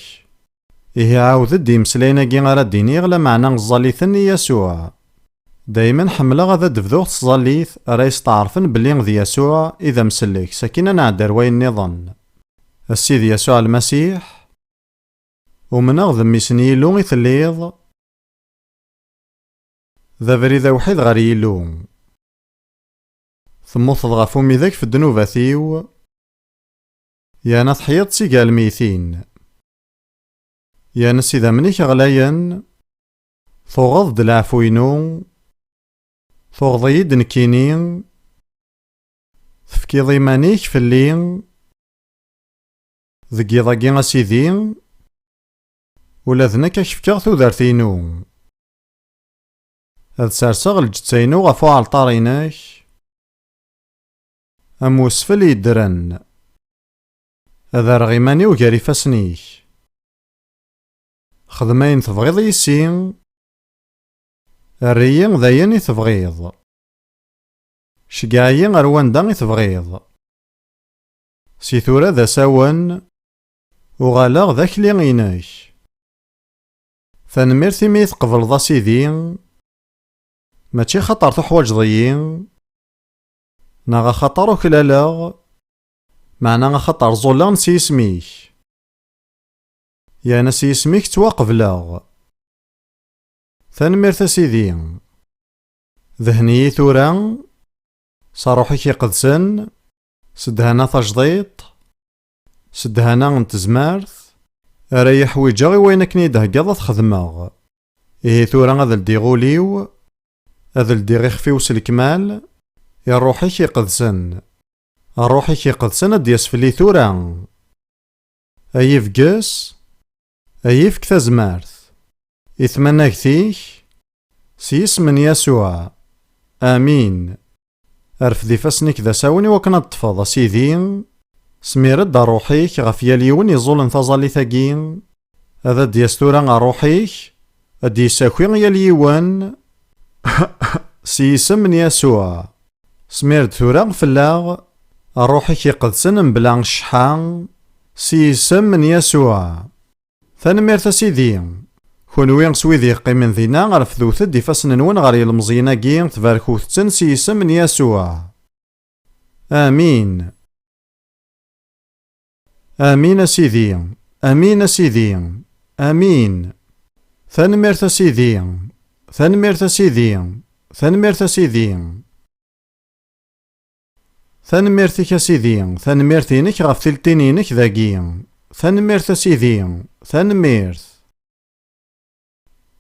إيه عاود يمسلاينا كي غالا ديني غلا معنى الزاليثن يسوع دايما حملة غادا دفذوغ الزاليث راه يستعرفن بلي غدي يسوع إذا مسليك ساكينا نعدر وين نظن السيد يسوع المسيح ومن أغذ ميسني لو يثليض ذا بريذا وحيد غار يلو ثم تضغى فمي ذاك في الدنوباثيو يا ناس حياط سيقال ميثين يا ناس إذا منيك غلاين tuɣeḍ-d العفو-inu, tuɣeḍ-iyi-d nekkini, tefkiḍ iman-ik fell-i, deg yiḍ-agi a Sidi, ula d nekk ad k-fkeɣ tudert-inu. Ad serseɣ lǧetta-inu ɣef uɛalṭar-inek, am usfel yeddren. Ad rreɣ iman-iw gar ifassen-ik. Xdem ayen tebɣiḍ yis-i, err-iyi d ayen i tebɣiḍ. Ceggeɛ-iyi ar wanda i tebɣiḍ. Si tura d asawen, uɣaleɣ d akli-inek. Tanemmirt imi i tqebleḍ a Sidi, mačči xaṭer tuḥwaǧeḍ-iyi, neɣ axaṭer uklaleɣ, meɛna axaṭer ẓuleɣ s yisem-ik. Yeɛni s yisem-ik ttwaqebleɣ. Tanemmirt a Sidi. Dhen-iyi tura, s ṛuḥ-ik iqedsen, s ddhana tajdidt, s ddhana n tezmart, ara yi-ḥwiǧeɣ i wayen akken i-d-theggaḍ ad t-xedmeɣ. Ihi tura ad ldiɣ ul-iw, ad ldiɣ ixef-iw s lekmal, i ṛuḥ-ik iqedsen. ṛuḥ-ik iqedsen ad d-yas fell-i tura. Ay ifges, ay ifk tazmart. I tmanegt-ik, s yisem n Yasuɛ. Amin. Rfed ifassen-ik d asawen iwakken ad ṭṭfeḍ a Sidi, smir-d ṛuḥ-ik ɣef yal yiwen iẓulen taẓallit-agi, ad d-yas tura ṛuḥ-ik, ad d-yessaki yal yiwen, s yisem n Yasuɛ. Smir-d tura fell-aɣ, ṛuḥ-ik iqedsen mebla ccḥa, s yisem n Yasuɛ. Tanemmirt a Sidi. Kunwi s wid yeqqimen dinna rfdut-d ifassen-nwen ɣer yilmeẓyen-agi, tbarkut-ten s yisem n Yasuɛ. Amin. Amin a Sidi. Amin a Sidi. Amin. Tanemmirt a Sidi. Tanemmirt a Sidi. Tanemmirt a Sidi. Tanemmirt-ik a Sidi. Tanemmirt-inek ɣef tiltin-inek dagi. Tanemmirt a Sidi. Tanemmirt.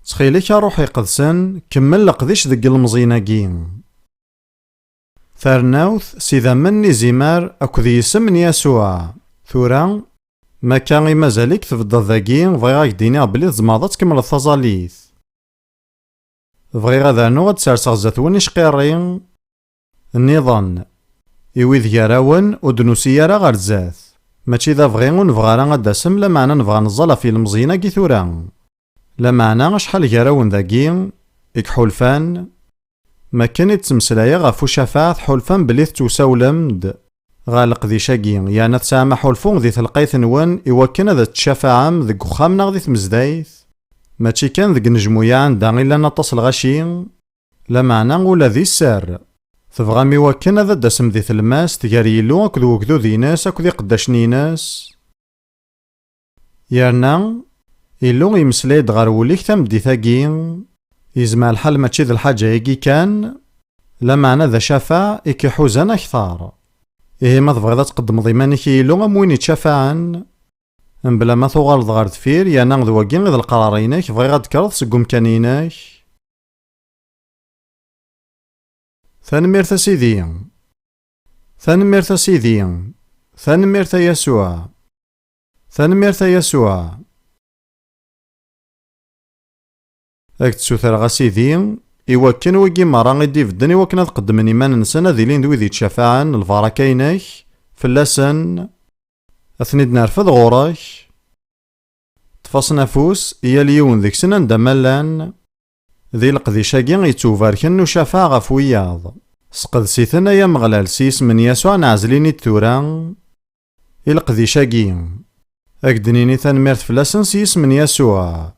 Ttxil-k a ṛuḥ iqedsen, kemmel leqdic deg ilmeẓyen-agi. Tarnawt s idammen n izimer akked yisem n Yasuɛ. Tura, makka i mazal-ik tbeddeḍ dagi, bɣiɣ ad ak-d-iniɣ belli tzemreḍ ad tkemmleḍ taẓallit. Bɣiɣ ad rnuɣ ad serseɣ zat-wen icqirri, nniḍen, i wid gar-awen ur d-nusi ara ɣer zzat. Mačči d abɣi ur nebɣa ara ad d-tasem, lameɛna nebɣa neẓẓal ɣef yilmeẓyen-agi tura. Lameɛna acḥal gar-awen dagi, i iḥulfan, makken i d-ttmeslayeɣ ɣef ucafaɛ tḥulfam belli tettwasawlem-d ɣer leqdic-agi, yeɛni tesɛam aḥulfu di telqayt-nwen iwakken ad tcafɛem deg uxxam neɣ di tmezdayt, mačči kan deg nnejmuya anda i llan aṭas lɣaci, lameɛna ula di sser. Tebɣam iwakken ad d-tasem di tlemmast gar Yillu akked ugdud-ines akked iqeddacen-ines. Yerna, Illu yemmeslay-d ɣer wul-ik tameddit-agi, yezmeɛ lḥal mačči d lḥaǧa-agi kan, lameɛna d acafaɛ i k-iḥuzan akter. Ihi ma tebɣiḍ ad tqeddmeḍ iman-ik i Yillu am win ittcafɛen, mebla ma tuɣaleḍ ɣer deffir, yerna d wagi i d leqrar-inek, bɣiɣ ad d-tkreḍ seg umkan-inek. Tanemmirt a Sidi. Tanemmirt a Sidi. Tanemmirt a Yasuɛ. Tanemmirt a Yasuɛ. Ad k-d-ssutreɣ a Sidi, iwakken wigi merra i d-ibedden iwakken ad qeddmen iman-nsen ad ilin d wid ittcafɛen, lbaraka-inek, fell-asen, ad ten-id-nerfed ɣur-k. Ṭṭef-asen afus, i yal yiwen deg-sen anda ma llan, di leqdic-agi yettubarken n ucafaɛ ɣef wiyaḍ. Sqedsi-ten ay Ameɣlal s yisem n Yasuɛ neɛzel-ini-d tura, i leqdic-agi. Ad k-d-nini tanemmirt fell-asen s yisem n Yasuɛ.